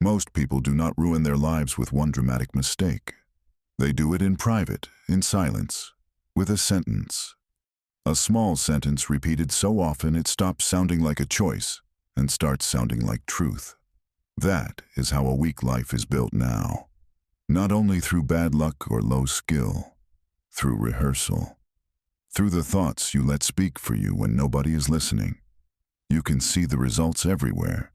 Most people do not ruin their lives with one dramatic mistake. They do it in private, in silence, with a sentence. A small sentence repeated so often it stops sounding like a choice and starts sounding like truth. That is how a weak life is built now. Not only through bad luck or low skill, through rehearsal. Through the thoughts you let speak for you when nobody is listening. You can see the results everywhere.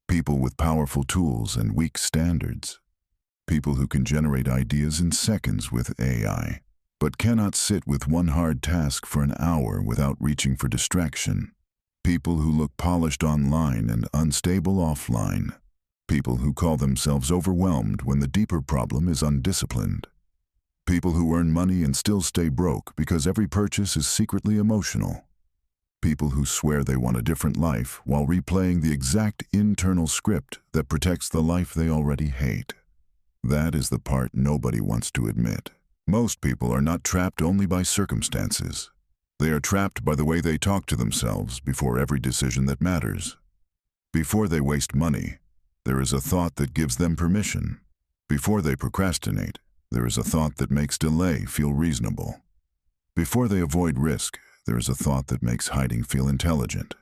People with powerful tools and weak standards. People who can generate ideas in seconds with AI, but cannot sit with one hard task for an hour without reaching for distraction. People who look polished online and unstable offline. People who call themselves overwhelmed when the deeper problem is undisciplined. People who earn money and still stay broke because every purchase is secretly emotional. People who swear they want a different life while replaying the exact internal script that protects the life they already hate. That is the part nobody wants to admit. Most people are not trapped only by circumstances. They are trapped by the way they talk to themselves before every decision that matters. Before they waste money, there is a thought that gives them permission. Before they procrastinate, there is a thought that makes delay feel reasonable. Before they avoid risk, there is a thought that makes hiding feel intelligent.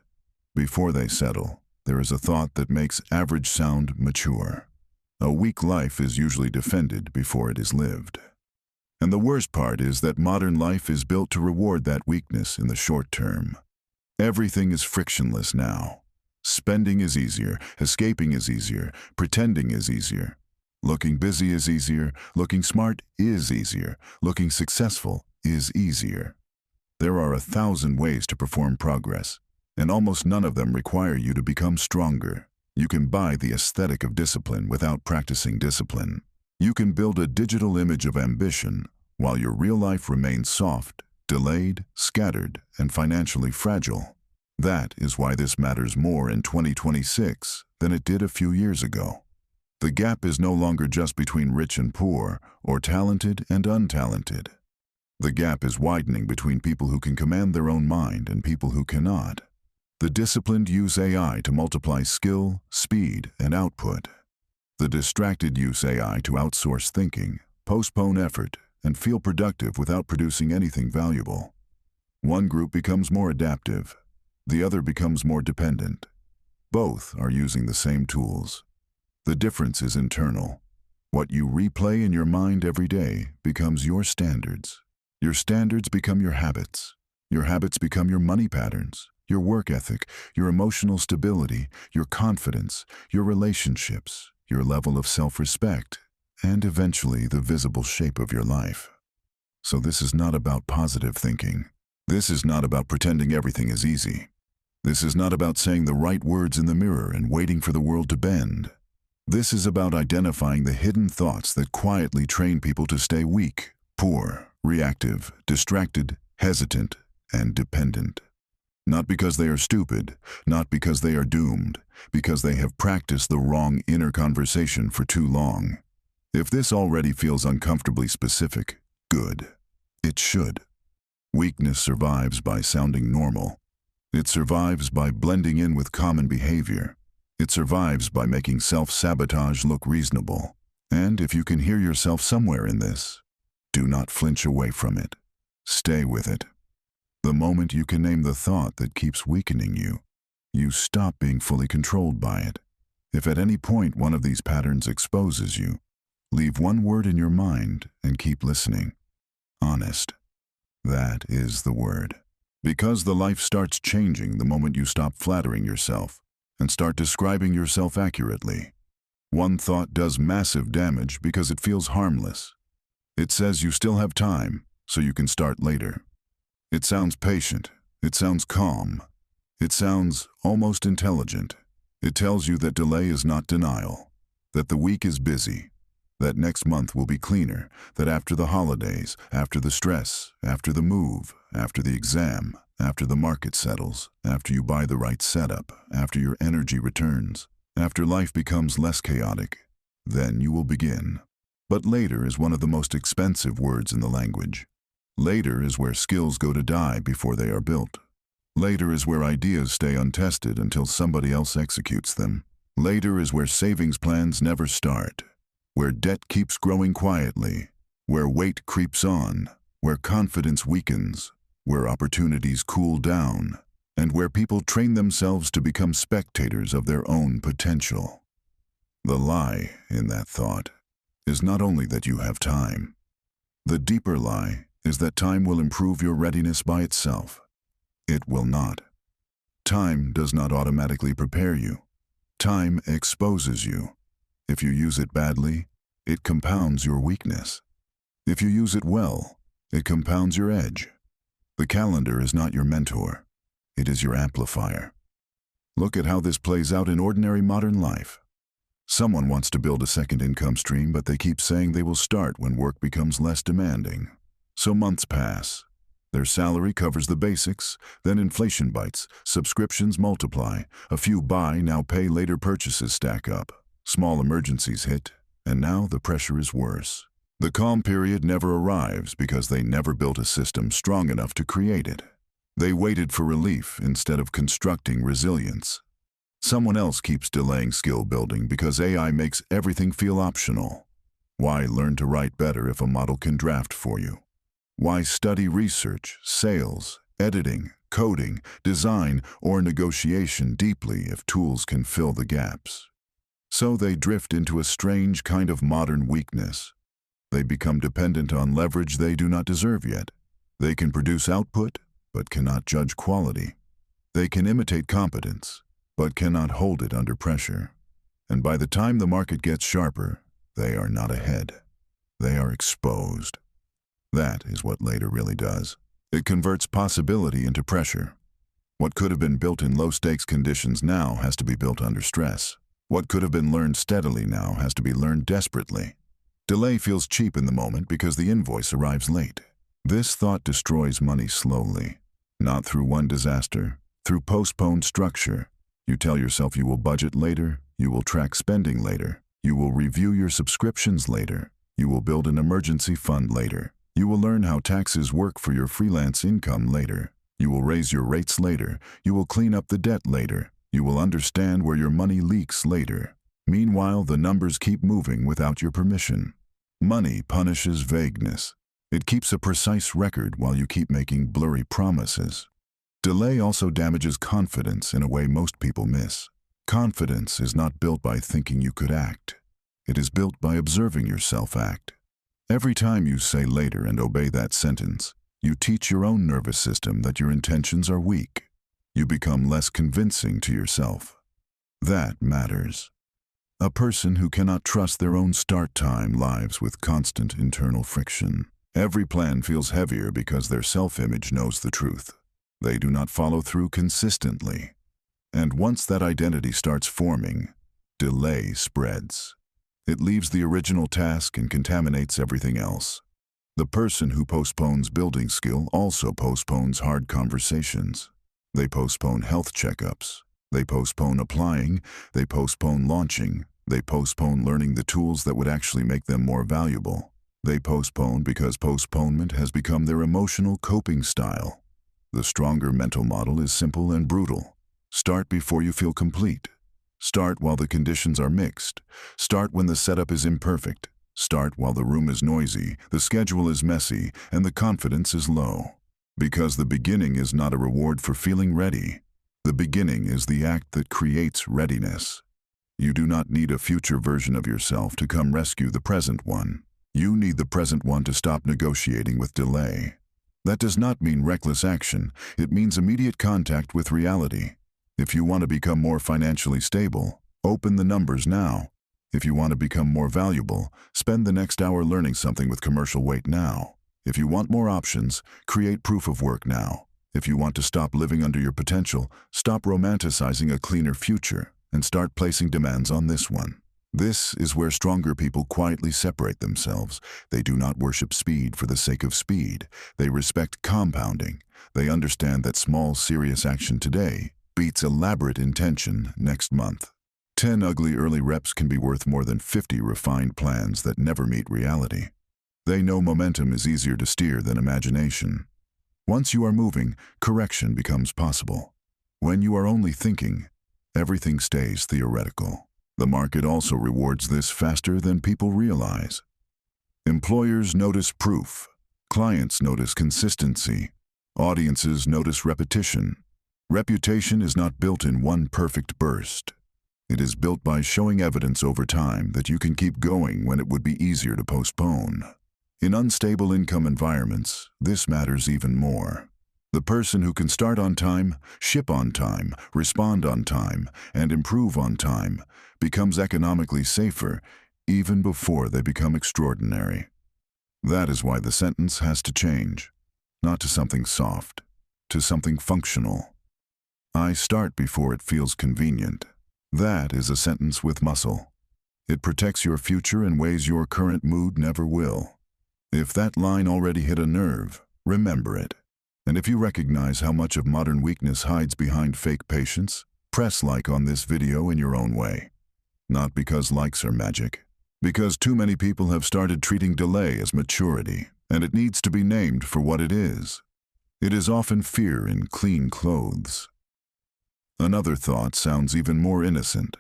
Before they settle, there is a thought that makes average sound mature. A weak life is usually defended before it is lived. And the worst part is that modern life is built to reward that weakness in the short term. Everything is frictionless now. Spending is easier, escaping is easier, pretending is easier. Looking busy is easier, looking smart is easier, looking successful is easier. There are 1,000 ways to perform progress, and almost none of them require you to become stronger. You can buy the aesthetic of discipline without practicing discipline. You can build a digital image of ambition while your real life remains soft, delayed, scattered, and financially fragile. That is why this matters more in 2026 than it did a few years ago. The gap is no longer just between rich and poor, or talented and untalented. The gap is widening between people who can command their own mind and people who cannot. The disciplined use AI to multiply skill, speed, and output. The distracted use AI to outsource thinking, postpone effort, and feel productive without producing anything valuable. One group becomes more adaptive. The other becomes more dependent. Both are using the same tools. The difference is internal. What you replay in your mind every day becomes your standards. Your standards become your habits. Your habits become your money patterns, your work ethic, your emotional stability, your confidence, your relationships, your level of self-respect, and eventually the visible shape of your life. So this is not about positive thinking. This is not about pretending everything is easy. This is not about saying the right words in the mirror and waiting for the world to bend. This is about identifying the hidden thoughts that quietly train people to stay weak, poor, reactive, distracted, hesitant, and dependent. Not because they are stupid, not because they are doomed, because they have practiced the wrong inner conversation for too long. If this already feels uncomfortably specific, good. It should. Weakness survives by sounding normal. It survives by blending in with common behavior. It survives by making self-sabotage look reasonable. And if you can hear yourself somewhere in this, do not flinch away from it. Stay with it. The moment you can name the thought that keeps weakening you, you stop being fully controlled by it. If at any point one of these patterns exposes you, leave one word in your mind and keep listening. Honest. That is the word. Because the life starts changing the moment you stop flattering yourself and start describing yourself accurately. One thought does massive damage because it feels harmless. It says you still have time, so you can start later. It sounds patient. It sounds calm. It sounds almost intelligent. It tells you that delay is not denial, that the week is busy, that next month will be cleaner, that after the holidays, after the stress, after the move, after the exam, after the market settles, after you buy the right setup, after your energy returns, after life becomes less chaotic, then you will begin. But later is one of the most expensive words in the language. Later is where skills go to die before they are built. Later is where ideas stay untested until somebody else executes them. Later is where savings plans never start, where debt keeps growing quietly, where weight creeps on, where confidence weakens, where opportunities cool down, and where people train themselves to become spectators of their own potential. The lie in that thought is not only that you have time. The deeper lie is that time will improve your readiness by itself. It will not. Time does not automatically prepare you. Time exposes you. If you use it badly, it compounds your weakness. If you use it well, it compounds your edge. The calendar is not your mentor. It is your amplifier. Look at how this plays out in ordinary modern life. Someone wants to build a second income stream, but they keep saying they will start when work becomes less demanding. So months pass. Their salary covers the basics, then inflation bites, subscriptions multiply, a few buy, now pay later purchases stack up, small emergencies hit, and now the pressure is worse. The calm period never arrives because they never built a system strong enough to create it. They waited for relief instead of constructing resilience. Someone else keeps delaying skill building because AI makes everything feel optional. Why learn to write better if a model can draft for you? Why study research, sales, editing, coding, design, or negotiation deeply if tools can fill the gaps? So they drift into a strange kind of modern weakness. They become dependent on leverage they do not deserve yet. They can produce output, but cannot judge quality. They can imitate competence, but cannot hold it under pressure. And by the time the market gets sharper, they are not ahead. They are exposed. That is what later really does. It converts possibility into pressure. What could have been built in low-stakes conditions now has to be built under stress. What could have been learned steadily now has to be learned desperately. Delay feels cheap in the moment because the invoice arrives late. This thought destroys money slowly, not through one disaster, through postponed structure. You tell yourself you will budget later, you will track spending later, you will review your subscriptions later, you will build an emergency fund later. You will learn how taxes work for your freelance income later. You will raise your rates later. You will clean up the debt later. You will understand where your money leaks later. Meanwhile, the numbers keep moving without your permission. Money punishes vagueness. It keeps a precise record while you keep making blurry promises. Delay also damages confidence in a way most people miss. Confidence is not built by thinking you could act. It is built by observing yourself act. Every time you say later and obey that sentence, you teach your own nervous system that your intentions are weak. You become less convincing to yourself. That matters. A person who cannot trust their own start time lives with constant internal friction. Every plan feels heavier because their self-image knows the truth. They do not follow through consistently. And once that identity starts forming, delay spreads. It leaves the original task and contaminates everything else. The person who postpones building skill also postpones hard conversations. They postpone health checkups. They postpone applying. They postpone launching. They postpone learning the tools that would actually make them more valuable. They postpone because postponement has become their emotional coping style. The stronger mental model is simple and brutal. Start before you feel complete. Start while the conditions are mixed. Start when the setup is imperfect. Start while the room is noisy, the schedule is messy, and the confidence is low. Because the beginning is not a reward for feeling ready. The beginning is the act that creates readiness. You do not need a future version of yourself to come rescue the present one. You need the present one to stop negotiating with delay. That does not mean reckless action. It means immediate contact with reality. If you want to become more financially stable, open the numbers now. If you want to become more valuable, spend the next hour learning something with commercial weight now. If you want more options, create proof of work now. If you want to stop living under your potential, stop romanticizing a cleaner future and start placing demands on this one. This is where stronger people quietly separate themselves. They do not worship speed for the sake of speed. They respect compounding. They understand that small, serious action today beats elaborate intention next month. 10 ugly early reps can be worth more than 50 refined plans that never meet reality. They know momentum is easier to steer than imagination. Once you are moving, correction becomes possible. When you are only thinking, everything stays theoretical. The market also rewards this faster than people realize. Employers notice proof. Clients notice consistency. Audiences notice repetition. Reputation is not built in one perfect burst. It is built by showing evidence over time that you can keep going when it would be easier to postpone. In unstable income environments, this matters even more. The person who can start on time, ship on time, respond on time, and improve on time becomes economically safer even before they become extraordinary. That is why the sentence has to change, not to something soft, to something functional. I start before it feels convenient. That is a sentence with muscle. It protects your future in ways your current mood never will. If that line already hit a nerve, remember it. And if you recognize how much of modern weakness hides behind fake patience, press like on this video in your own way. Not because likes are magic, because too many people have started treating delay as maturity, and it needs to be named for what it is. It is often fear in clean clothes. Another thought sounds even more innocent.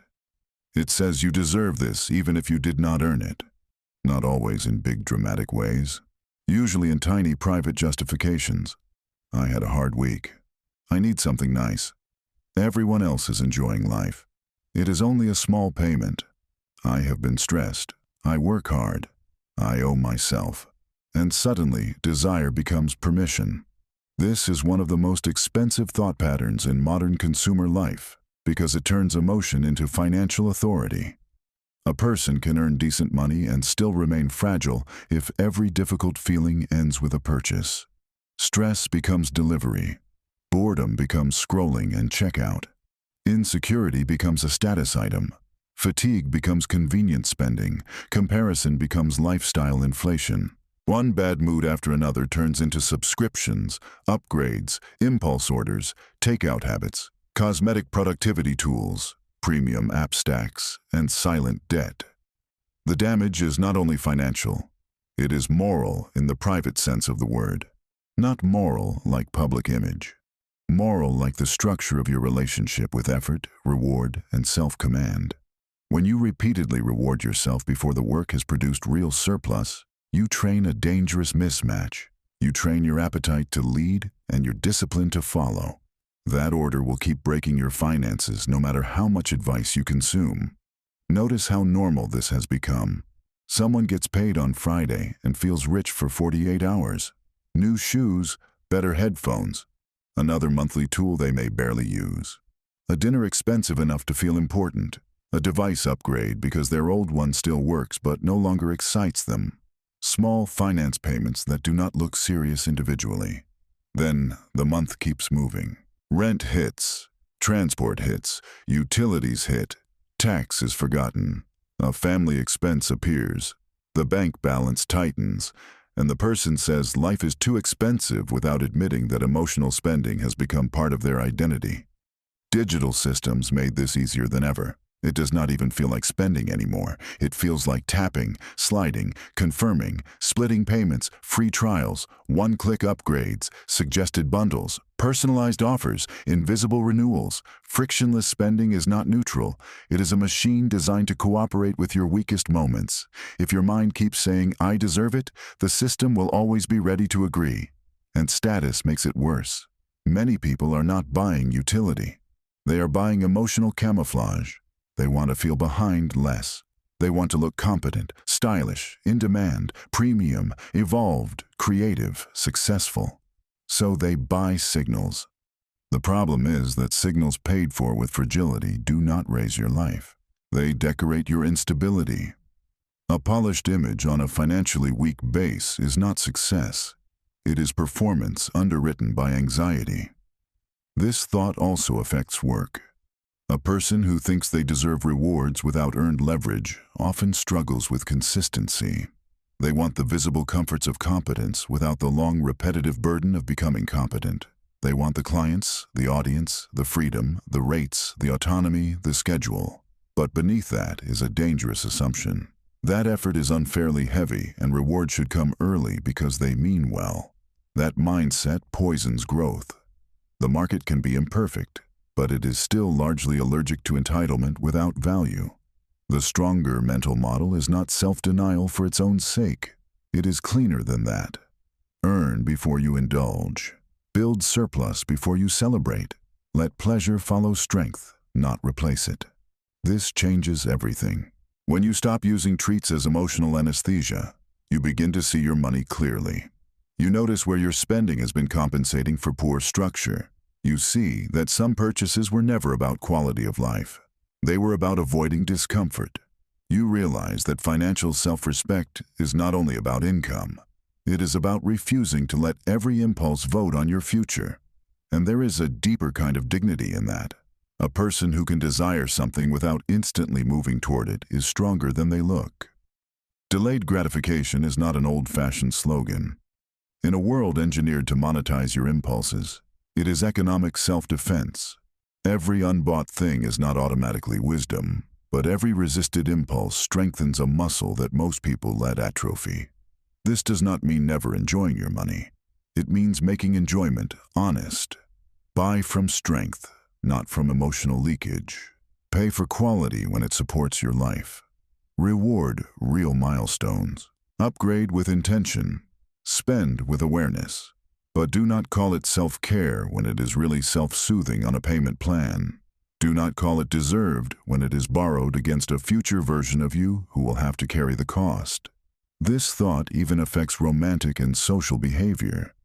It says you deserve this even if you did not earn it. Not always in big dramatic ways, usually in tiny private justifications. I had a hard week. I need something nice. Everyone else is enjoying life. It is only a small payment. I have been stressed. I work hard. I owe myself. And suddenly, desire becomes permission. This is one of the most expensive thought patterns in modern consumer life because it turns emotion into financial authority. A person can earn decent money and still remain fragile if every difficult feeling ends with a purchase. Stress becomes delivery. Boredom becomes scrolling and checkout. Insecurity becomes a status item. Fatigue becomes convenience spending. Comparison becomes lifestyle inflation. One bad mood after another turns into subscriptions, upgrades, impulse orders, takeout habits, cosmetic productivity tools, premium app stacks, and silent debt. The damage is not only financial, it is moral in the private sense of the word. Not moral like public image. Moral like the structure of your relationship with effort, reward, and self-command. When you repeatedly reward yourself before the work has produced real surplus, you train a dangerous mismatch. You train your appetite to lead and your discipline to follow. That order will keep breaking your finances no matter how much advice you consume. Notice how normal this has become. Someone gets paid on Friday and feels rich for 48 hours. New shoes, better headphones, another monthly tool they may barely use. A dinner expensive enough to feel important. A device upgrade because their old one still works but no longer excites them. Small finance payments that do not look serious individually. Then the month keeps moving. Rent hits, transport hits, utilities hit, tax is forgotten. A family expense appears. The bank balance tightens. And the person says life is too expensive without admitting that emotional spending has become part of their identity. Digital systems made this easier than ever. It does not even feel like spending anymore. It feels like tapping, sliding, confirming, splitting payments, free trials, one-click upgrades, suggested bundles, personalized offers, invisible renewals. Frictionless spending is not neutral. It is a machine designed to cooperate with your weakest moments. If your mind keeps saying, "I deserve it," the system will always be ready to agree. And status makes it worse. Many people are not buying utility. They are buying emotional camouflage. They want to feel behind less. They want to look competent, stylish, in demand, premium, evolved, creative, successful. So they buy signals. The problem is that signals paid for with fragility do not raise your life. They decorate your instability. A polished image on a financially weak base is not success. It is performance underwritten by anxiety. This thought also affects work. A person who thinks they deserve rewards without earned leverage often struggles with consistency. They want the visible comforts of competence without the long, repetitive burden of becoming competent. They want the clients, the audience, the freedom, the rates, the autonomy, the schedule. But beneath that is a dangerous assumption. That effort is unfairly heavy and reward should come early because they mean well. That mindset poisons growth. The market can be imperfect, but it is still largely allergic to entitlement without value. The stronger mental model is not self-denial for its own sake. It is cleaner than that. Earn before you indulge. Build surplus before you celebrate. Let pleasure follow strength, not replace it. This changes everything. When you stop using treats as emotional anesthesia, you begin to see your money clearly. You notice where your spending has been compensating for poor structure. You see that some purchases were never about quality of life. They were about avoiding discomfort. You realize that financial self-respect is not only about income. It is about refusing to let every impulse vote on your future. And there is a deeper kind of dignity in that. A person who can desire something without instantly moving toward it is stronger than they look. Delayed gratification is not an old-fashioned slogan. In a world engineered to monetize your impulses, it is economic self-defense. Every unbought thing is not automatically wisdom, but every resisted impulse strengthens a muscle that most people let atrophy. This does not mean never enjoying your money. It means making enjoyment honest. Buy from strength, not from emotional leakage. Pay for quality when it supports your life. Reward real milestones. Upgrade with intention. Spend with awareness. But do not call it self-care when it is really self-soothing on a payment plan. Do not call it deserved when it is borrowed against a future version of you who will have to carry the cost. This thought even affects romantic and social behavior.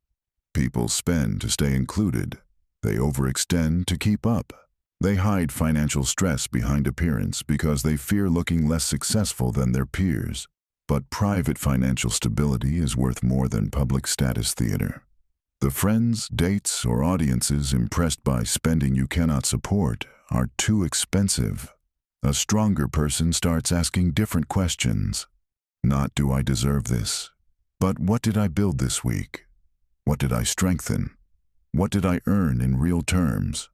People spend to stay included. They overextend to keep up. They hide financial stress behind appearance because they fear looking less successful than their peers. But private financial stability is worth more than public status theater. The friends, dates, or audiences impressed by spending you cannot support are too expensive. A stronger person starts asking different questions. Not, do I deserve this? But what did I build this week? What did I strengthen? What did I earn in real terms?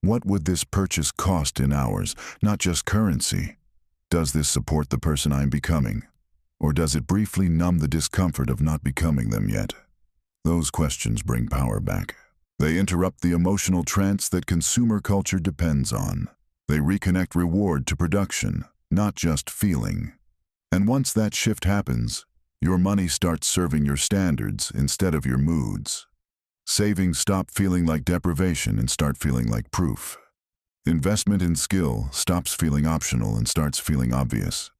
What would this purchase cost in hours, not just currency? Does this support the person I'm becoming? Or does it briefly numb the discomfort of not becoming them yet? Those questions bring power back. They interrupt the emotional trance that consumer culture depends on. They reconnect reward to production, not just feeling. And once that shift happens, your money starts serving your standards instead of your moods. Savings stop feeling like deprivation and start feeling like proof. Investment in skill stops feeling optional and starts feeling obvious.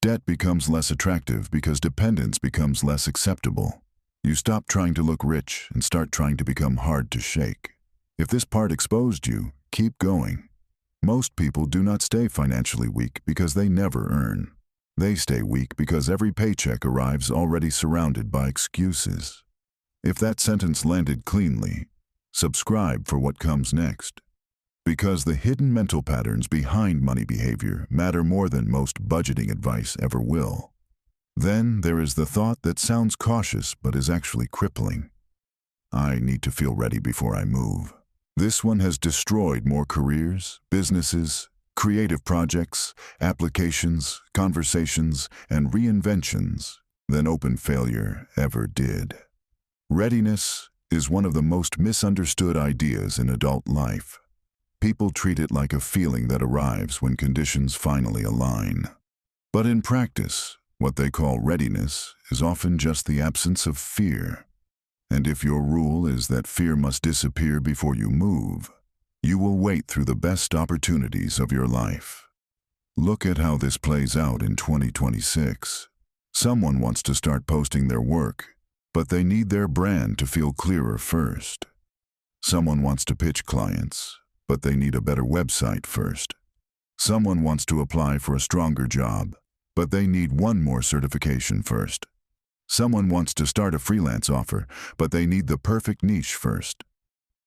Debt becomes less attractive because dependence becomes less acceptable. You stop trying to look rich and start trying to become hard to shake. If this part exposed you, keep going. Most people do not stay financially weak because they never earn. They stay weak because every paycheck arrives already surrounded by excuses. If that sentence landed cleanly, subscribe for what comes next. Because the hidden mental patterns behind money behavior matter more than most budgeting advice ever will. Then there is the thought that sounds cautious but is actually crippling. I need to feel ready before I move. This one has destroyed more careers, businesses, creative projects, applications, conversations, and reinventions than open failure ever did. Readiness is one of the most misunderstood ideas in adult life. People treat it like a feeling that arrives when conditions finally align. But in practice, what they call readiness is often just the absence of fear. And if your rule is that fear must disappear before you move, you will wait through the best opportunities of your life. Look at how this plays out in 2026. Someone wants to start posting their work, but they need their brand to feel clearer first. Someone wants to pitch clients, but they need a better website first. Someone wants to apply for a stronger job, but they need one more certification first. Someone wants to start a freelance offer, but they need the perfect niche first.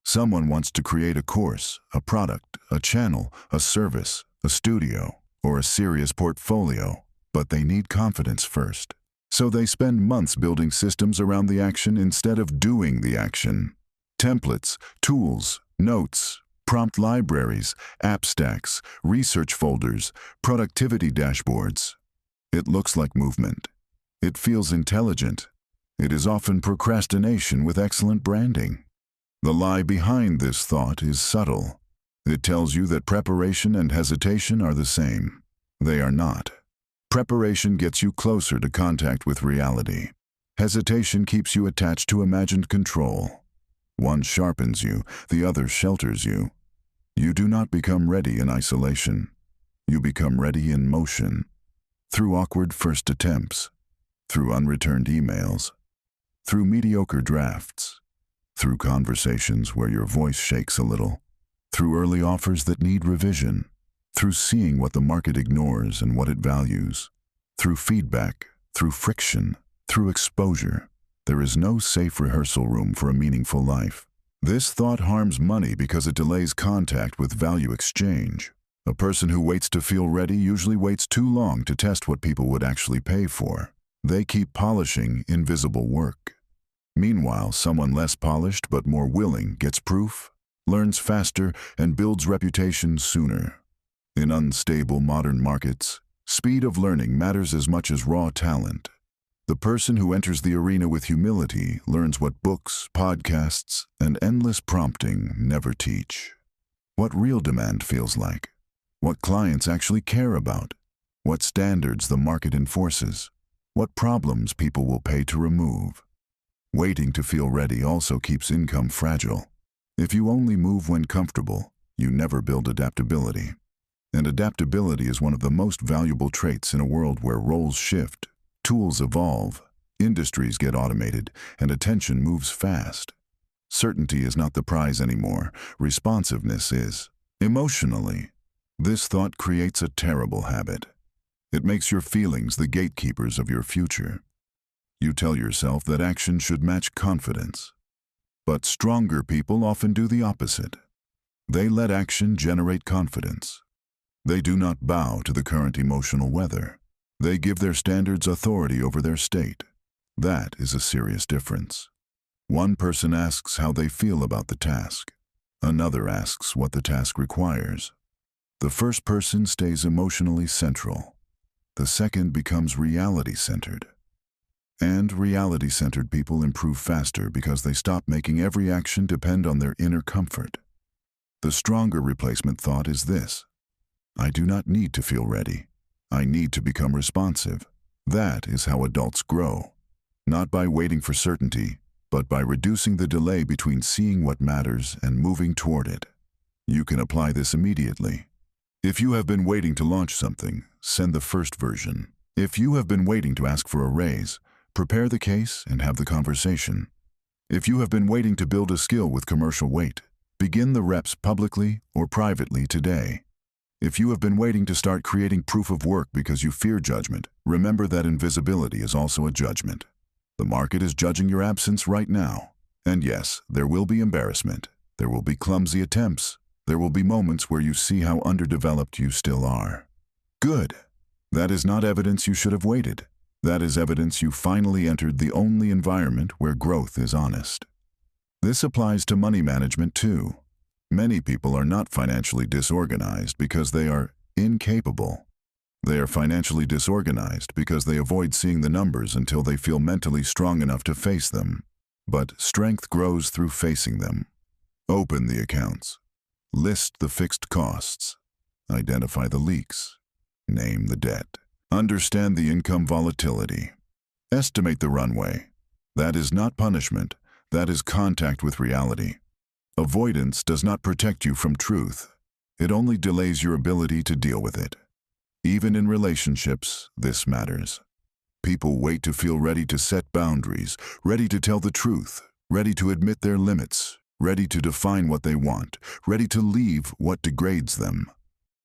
Someone wants to create a course, a product, a channel, a service, a studio, or a serious portfolio, but they need confidence first. So they spend months building systems around the action instead of doing the action. Templates, tools, notes, prompt libraries, app stacks, research folders, productivity dashboards. It looks like movement. It feels intelligent. It is often procrastination with excellent branding. The lie behind this thought is subtle. It tells you that preparation and hesitation are the same. They are not. Preparation gets you closer to contact with reality. Hesitation keeps you attached to imagined control. One sharpens you, the other shelters you. You do not become ready in isolation. You become ready in motion. Through awkward first attempts, through unreturned emails, through mediocre drafts, through conversations where your voice shakes a little, through early offers that need revision, through seeing what the market ignores and what it values, through feedback, through friction, through exposure. There is no safe rehearsal room for a meaningful life. This thought harms money because it delays contact with value exchange. A person who waits to feel ready usually waits too long to test what people would actually pay for. They keep polishing invisible work. Meanwhile, someone less polished but more willing gets proof, learns faster, and builds reputation sooner. In unstable modern markets, speed of learning matters as much as raw talent. The person who enters the arena with humility learns what books, podcasts, and endless prompting never teach. What real demand feels like. What clients actually care about. What standards the market enforces. What problems people will pay to remove. Waiting to feel ready also keeps income fragile. If you only move when comfortable, you never build adaptability. And adaptability is one of the most valuable traits in a world where roles shift, tools evolve, industries get automated, and attention moves fast. Certainty is not the prize anymore. Responsiveness is. Emotionally, this thought creates a terrible habit. It makes your feelings the gatekeepers of your future. You tell yourself that action should match confidence. But stronger people often do the opposite. They let action generate confidence. They do not bow to the current emotional weather. They give their standards authority over their state. That is a serious difference. One person asks how they feel about the task. Another asks what the task requires. The first person stays emotionally central. The second becomes reality-centered. And reality-centered people improve faster because they stop making every action depend on their inner comfort. The stronger replacement thought is this: I do not need to feel ready. I need to become responsive. That is how adults grow. Not by waiting for certainty, but by reducing the delay between seeing what matters and moving toward it. You can apply this immediately. If you have been waiting to launch something, send the first version. If you have been waiting to ask for a raise, prepare the case and have the conversation. If you have been waiting to build a skill with commercial weight, begin the reps publicly or privately today. If you have been waiting to start creating proof of work because you fear judgment, remember that invisibility is also a judgment. The market is judging your absence right now. And yes, there will be embarrassment. There will be clumsy attempts. There will be moments where you see how underdeveloped you still are. Good. That is not evidence you should have waited. That is evidence you finally entered the only environment where growth is honest. This applies to money management too. Many people are not financially disorganized because they are incapable. They are financially disorganized because they avoid seeing the numbers until they feel mentally strong enough to face them. But strength grows through facing them. Open the accounts. List the fixed costs. Identify the leaks. Name the debt. Understand the income volatility. Estimate the runway. That is not punishment. That is contact with reality. Avoidance does not protect you from truth. It only delays your ability to deal with it. Even in relationships, this matters. People wait to feel ready to set boundaries, ready to tell the truth, ready to admit their limits, ready to define what they want, ready to leave what degrades them.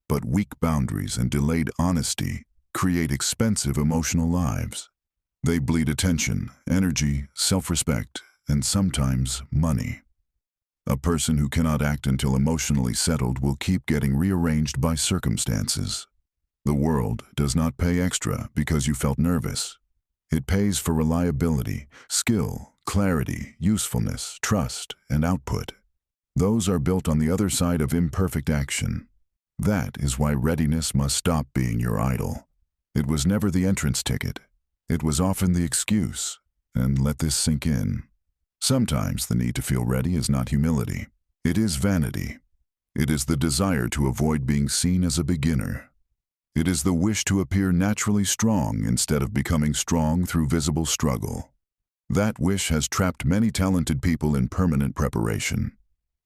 But weak boundaries and delayed honesty create expensive emotional lives. They bleed attention, energy, self-respect, and sometimes money. A person who cannot act until emotionally settled will keep getting rearranged by circumstances. The world does not pay extra because you felt nervous. It pays for reliability, skill, clarity, usefulness, trust, and output. Those are built on the other side of imperfect action. That is why readiness must stop being your idol. It was never the entrance ticket. It was often the excuse. And let this sink in. Sometimes the need to feel ready is not humility. It is vanity. It is the desire to avoid being seen as a beginner. It is the wish to appear naturally strong instead of becoming strong through visible struggle. That wish has trapped many talented people in permanent preparation.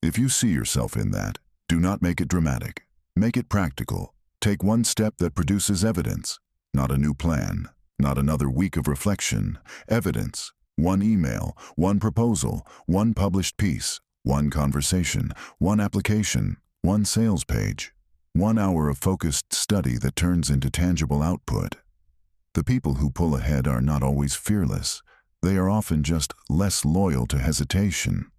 If you see yourself in that, do not make it dramatic. Make it practical. Take one step that produces evidence, not a new plan, not another week of reflection. Evidence. One email, one proposal, one published piece, one conversation, one application, one sales page, 1 hour of focused study that turns into tangible output. The people who pull ahead are not always fearless. They are often just less loyal to hesitation.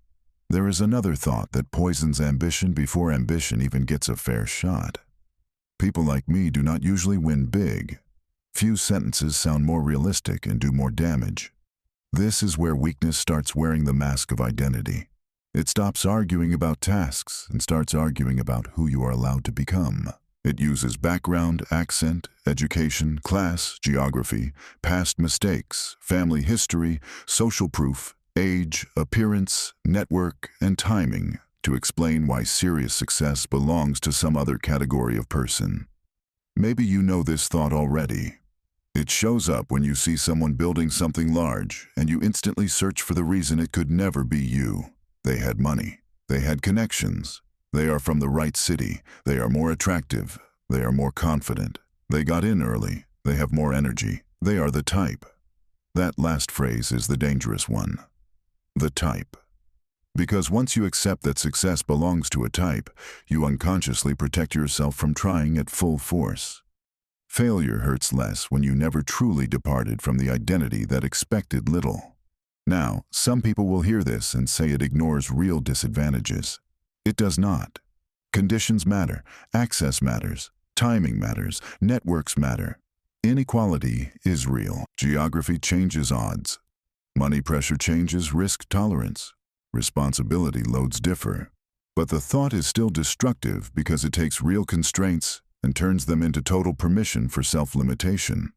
There is another thought that poisons ambition before ambition even gets a fair shot. People like me do not usually win big. Few sentences sound more realistic and do more damage. This is where weakness starts wearing the mask of identity. It stops arguing about tasks and starts arguing about who you are allowed to become. It uses background, accent, education, class, geography, past mistakes, family history, social proof, age, appearance, network, and timing to explain why serious success belongs to some other category of person. Maybe you know this thought already. It shows up when you see someone building something large and you instantly search for the reason it could never be you. They had money. They had connections. They are from the right city. They are more attractive. They are more confident. They got in early. They have more energy. They are the type. That last phrase is the dangerous one. The type. Because once you accept that success belongs to a type, you unconsciously protect yourself from trying at full force. Failure hurts less when you never truly departed from the identity that expected little. Now, some people will hear this and say it ignores real disadvantages. It does not. Conditions matter, access matters, timing matters, networks matter. Inequality is real. Geography changes odds. Money pressure changes risk tolerance. Responsibility loads differ. But the thought is still destructive because it takes real constraints and turns them into total permission for self-limitation.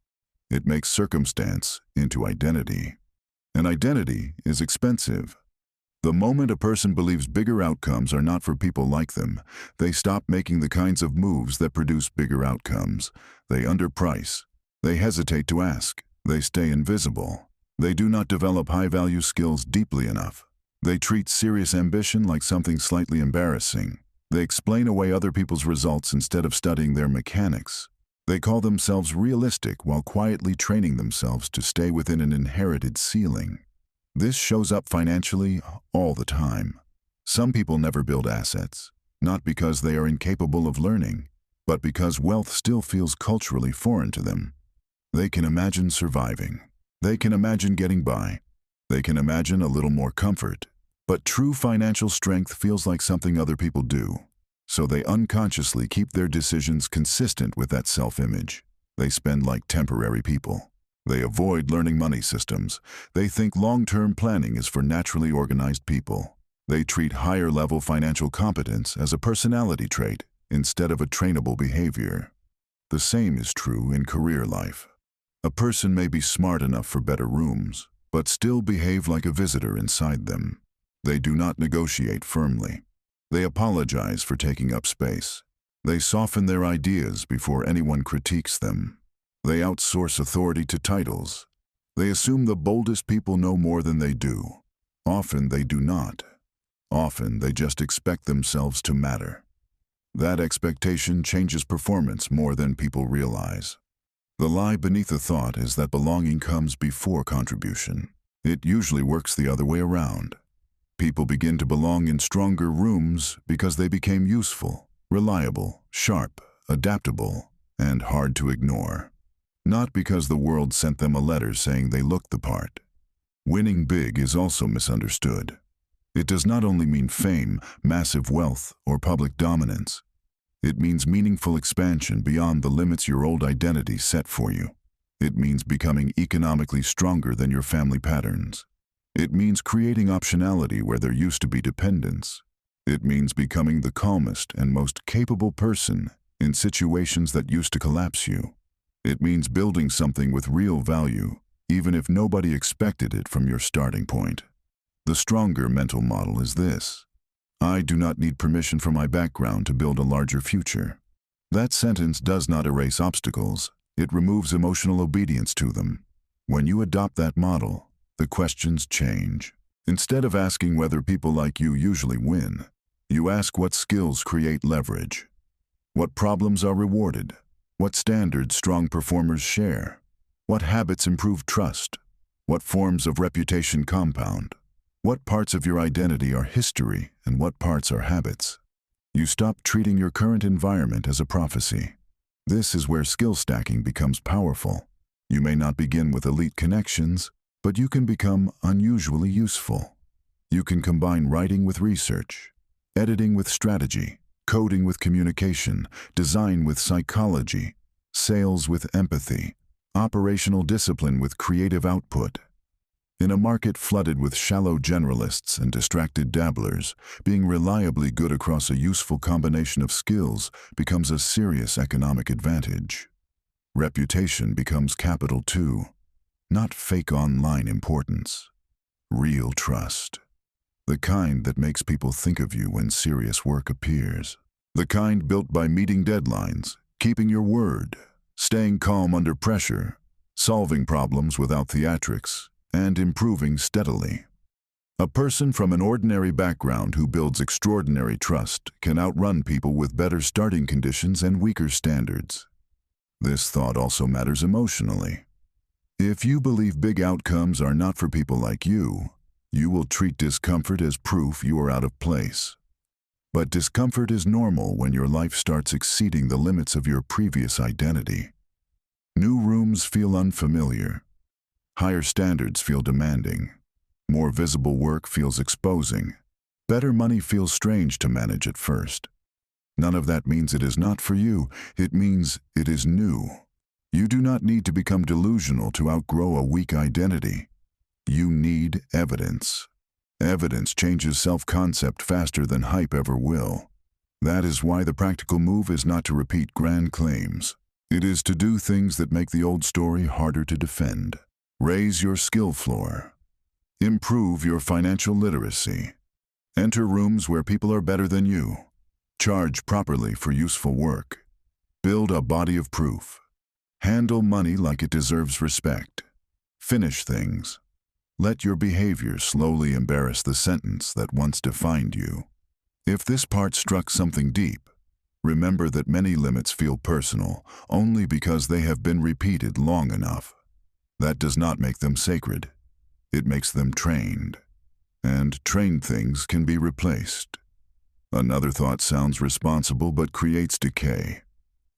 It makes circumstance into identity. And identity is expensive. The moment a person believes bigger outcomes are not for people like them, they stop making the kinds of moves that produce bigger outcomes. They underprice. They hesitate to ask. They stay invisible. They do not develop high-value skills deeply enough. They treat serious ambition like something slightly embarrassing. They explain away other people's results instead of studying their mechanics. They call themselves realistic while quietly training themselves to stay within an inherited ceiling. This shows up financially all the time. Some people never build assets, not because they are incapable of learning, but because wealth still feels culturally foreign to them. They can imagine surviving. They can imagine getting by. They can imagine a little more comfort. But true financial strength feels like something other people do. So they unconsciously keep their decisions consistent with that self-image. They spend like temporary people. They avoid learning money systems. They think long-term planning is for naturally organized people. They treat higher-level financial competence as a personality trait instead of a trainable behavior. The same is true in career life. A person may be smart enough for better rooms, but still behave like a visitor inside them. They do not negotiate firmly. They apologize for taking up space. They soften their ideas before anyone critiques them. They outsource authority to titles. They assume the boldest people know more than they do. Often they do not. Often they just expect themselves to matter. That expectation changes performance more than people realize. The lie beneath the thought is that belonging comes before contribution. It usually works the other way around. People begin to belong in stronger rooms because they became useful, reliable, sharp, adaptable, and hard to ignore. Not because the world sent them a letter saying they looked the part. Winning big is also misunderstood. It does not only mean fame, massive wealth, or public dominance. It means meaningful expansion beyond the limits your old identity set for you. It means becoming economically stronger than your family patterns. It means creating optionality where there used to be dependence. It means becoming the calmest and most capable person in situations that used to collapse you. It means building something with real value, even if nobody expected it from your starting point. The stronger mental model is this: I do not need permission from my background to build a larger future. That sentence does not erase obstacles, it removes emotional obedience to them. When you adopt that model, the questions change. Instead of asking whether people like you usually win, you ask what skills create leverage, what problems are rewarded, what standards strong performers share, what habits improve trust, what forms of reputation compound, what parts of your identity are history and what parts are habits. You stop treating your current environment as a prophecy. This is where skill stacking becomes powerful. You may not begin with elite connections, but you can become unusually useful. You can combine writing with research, editing with strategy, coding with communication, design with psychology, sales with empathy, operational discipline with creative output. In a market flooded with shallow generalists and distracted dabblers, being reliably good across a useful combination of skills becomes a serious economic advantage. Reputation becomes capital too, not fake online importance. Real trust. The kind that makes people think of you when serious work appears. The kind built by meeting deadlines, keeping your word, staying calm under pressure, solving problems without theatrics, and improving steadily. A person from an ordinary background who builds extraordinary trust can outrun people with better starting conditions and weaker standards. This thought also matters emotionally. If you believe big outcomes are not for people like you will treat discomfort as proof you are out of place. But discomfort is normal when your life starts exceeding the limits of your previous identity. New rooms feel unfamiliar. Higher standards feel demanding. More visible work feels exposing. Better money feels strange to manage at first. None of that means it is not for you. It means it is new. You do not need to become delusional to outgrow a weak identity. You need evidence. Evidence changes self-concept faster than hype ever will. That is why the practical move is not to repeat grand claims. It is to do things that make the old story harder to defend. Raise your skill floor. Improve your financial literacy. Enter rooms where people are better than you. Charge properly for useful work. Build a body of proof. Handle money like it deserves respect. Finish things. Let your behavior slowly embarrass the sentence that once defined you. If this part struck something deep, remember that many limits feel personal only because they have been repeated long enough. That does not make them sacred. It makes them trained. And trained things can be replaced. Another thought sounds responsible but creates decay.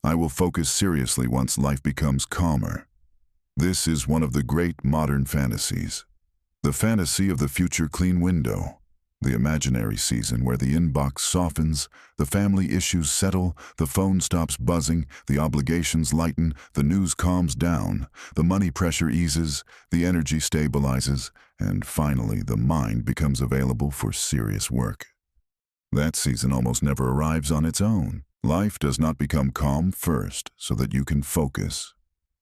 I will focus seriously once life becomes calmer. This is one of the great modern fantasies. The fantasy of the future clean window. The imaginary season where the inbox softens, the family issues settle, the phone stops buzzing, the obligations lighten, the news calms down, the money pressure eases, the energy stabilizes, and finally the mind becomes available for serious work. That season almost never arrives on its own. Life does not become calm first so that you can focus.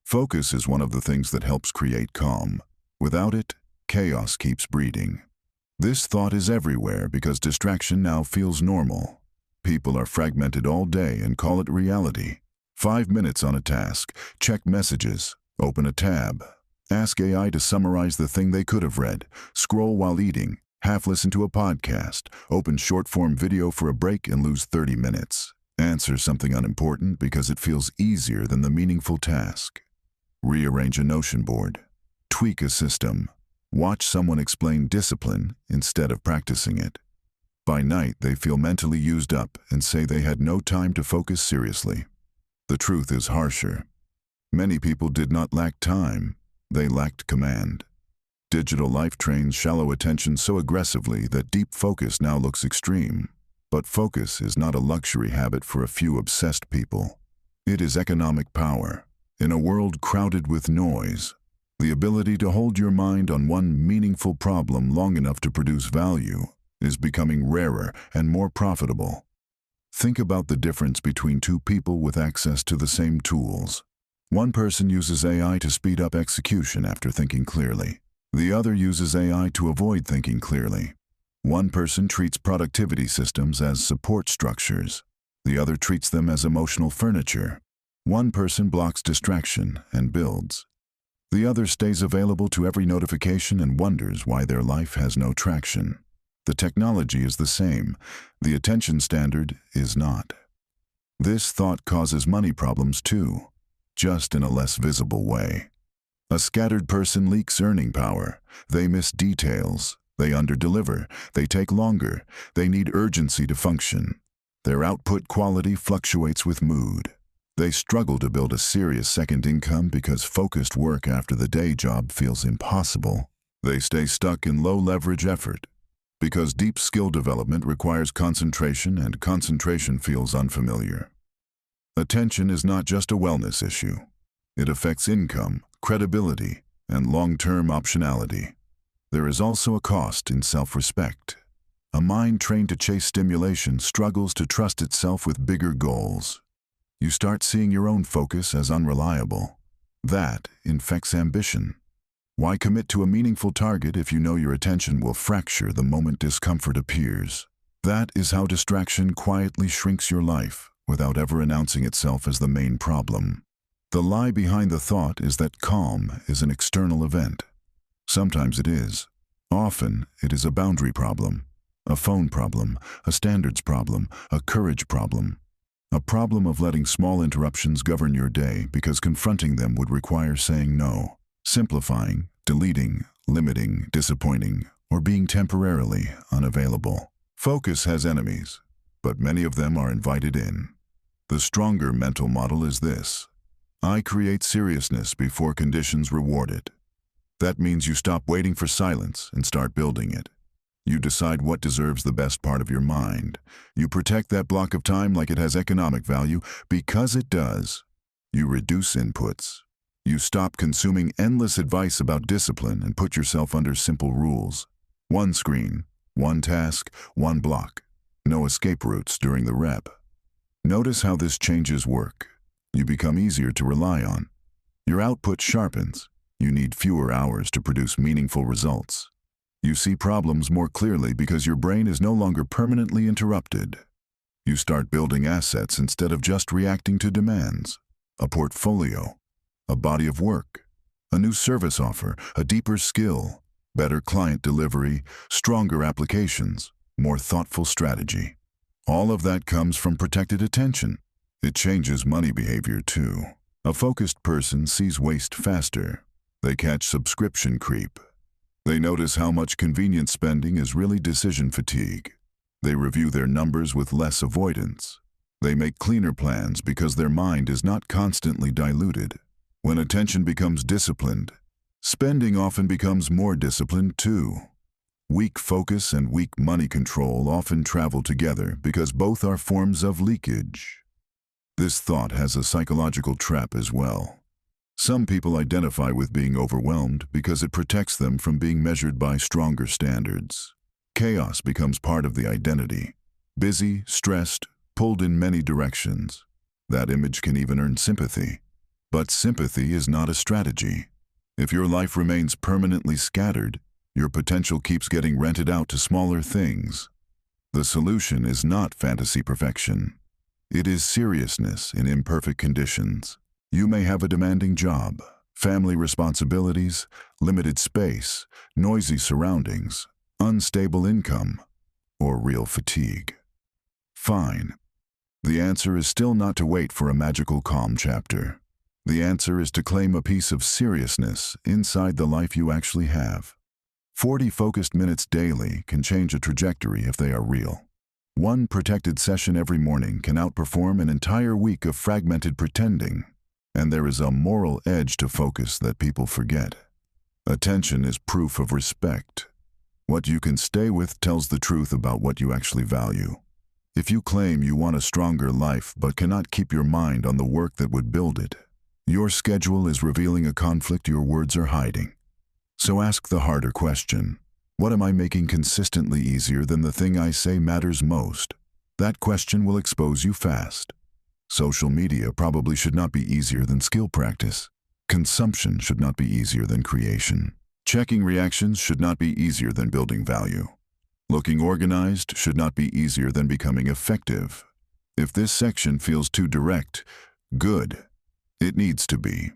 Focus is one of the things that helps create calm. Without it, chaos keeps breeding. This thought is everywhere because distraction now feels normal. People are fragmented all day and call it reality. 5 minutes on a task, check messages, open a tab, ask AI to summarize the thing they could have read, scroll while eating, half listen to a podcast, open short-form video for a break and lose 30 minutes. Answer something unimportant because it feels easier than the meaningful task. Rearrange a Notion board. Tweak a system. Watch someone explain discipline instead of practicing it. By night, they feel mentally used up and say they had no time to focus seriously. The truth is harsher. Many people did not lack time, they lacked command. Digital life trains shallow attention so aggressively that deep focus now looks extreme. But focus is not a luxury habit for a few obsessed people. It is economic power. In a world crowded with noise, the ability to hold your mind on one meaningful problem long enough to produce value is becoming rarer and more profitable. Think about the difference between two people with access to the same tools. One person uses AI to speed up execution after thinking clearly. The other uses AI to avoid thinking clearly. One person treats productivity systems as support structures. The other treats them as emotional furniture. One person blocks distraction and builds. The other stays available to every notification and wonders why their life has no traction. The technology is the same. The attention standard is not. This thought causes money problems too, just in a less visible way. A scattered person leaks earning power. They miss details. They underdeliver. They take longer. They need urgency to function. Their output quality fluctuates with mood. They struggle to build a serious second income because focused work after the day job feels impossible. They stay stuck in low-leverage effort because deep skill development requires concentration, and concentration feels unfamiliar. Attention is not just a wellness issue. It affects income, credibility, and long-term optionality. There is also a cost in self-respect. A mind trained to chase stimulation struggles to trust itself with bigger goals. You start seeing your own focus as unreliable. That infects ambition. Why commit to a meaningful target if you know your attention will fracture the moment discomfort appears? That is how distraction quietly shrinks your life without ever announcing itself as the main problem. The lie behind the thought is that calm is an external event. Sometimes it is. Often it is a boundary problem, a phone problem, a standards problem, a courage problem. A problem of letting small interruptions govern your day because confronting them would require saying no, simplifying, deleting, limiting, disappointing, or being temporarily unavailable. Focus has enemies, but many of them are invited in. The stronger mental model is this: I create seriousness before conditions reward it. That means you stop waiting for silence and start building it. You decide what deserves the best part of your mind. You protect that block of time like it has economic value, because it does. You reduce inputs. You stop consuming endless advice about discipline and put yourself under simple rules. One screen, one task, one block. No escape routes during the rep. Notice how this changes work. You become easier to rely on. Your output sharpens. You need fewer hours to produce meaningful results. You see problems more clearly because your brain is no longer permanently interrupted. You start building assets instead of just reacting to demands. A portfolio, a body of work, a new service offer, a deeper skill, better client delivery, stronger applications, more thoughtful strategy. All of that comes from protected attention. It changes money behavior too. A focused person sees waste faster. They catch subscription creep. They notice how much convenient spending is really decision fatigue. They review their numbers with less avoidance. They make cleaner plans because their mind is not constantly diluted. When attention becomes disciplined, spending often becomes more disciplined too. Weak focus and weak money control often travel together because both are forms of leakage. This thought has a psychological trap as well. Some people identify with being overwhelmed because it protects them from being measured by stronger standards. Chaos becomes part of the identity. Busy, stressed, pulled in many directions. That image can even earn sympathy. But sympathy is not a strategy. If your life remains permanently scattered, your potential keeps getting rented out to smaller things. The solution is not fantasy perfection. It is seriousness in imperfect conditions. You may have a demanding job, family responsibilities, limited space, noisy surroundings, unstable income, or real fatigue. Fine. The answer is still not to wait for a magical calm chapter. The answer is to claim a piece of seriousness inside the life you actually have. 40 focused minutes daily can change a trajectory if they are real. One protected session every morning can outperform an entire week of fragmented pretending. And there is a moral edge to focus that people forget. Attention is proof of respect. What you can stay with tells the truth about what you actually value. If you claim you want a stronger life but cannot keep your mind on the work that would build it, your schedule is revealing a conflict your words are hiding. So ask the harder question. What am I making consistently easier than the thing I say matters most? That question will expose you fast. Social media probably should not be easier than skill practice. Consumption should not be easier than creation. Checking reactions should not be easier than building value. Looking organized should not be easier than becoming effective. If this section feels too direct, good. It needs to be.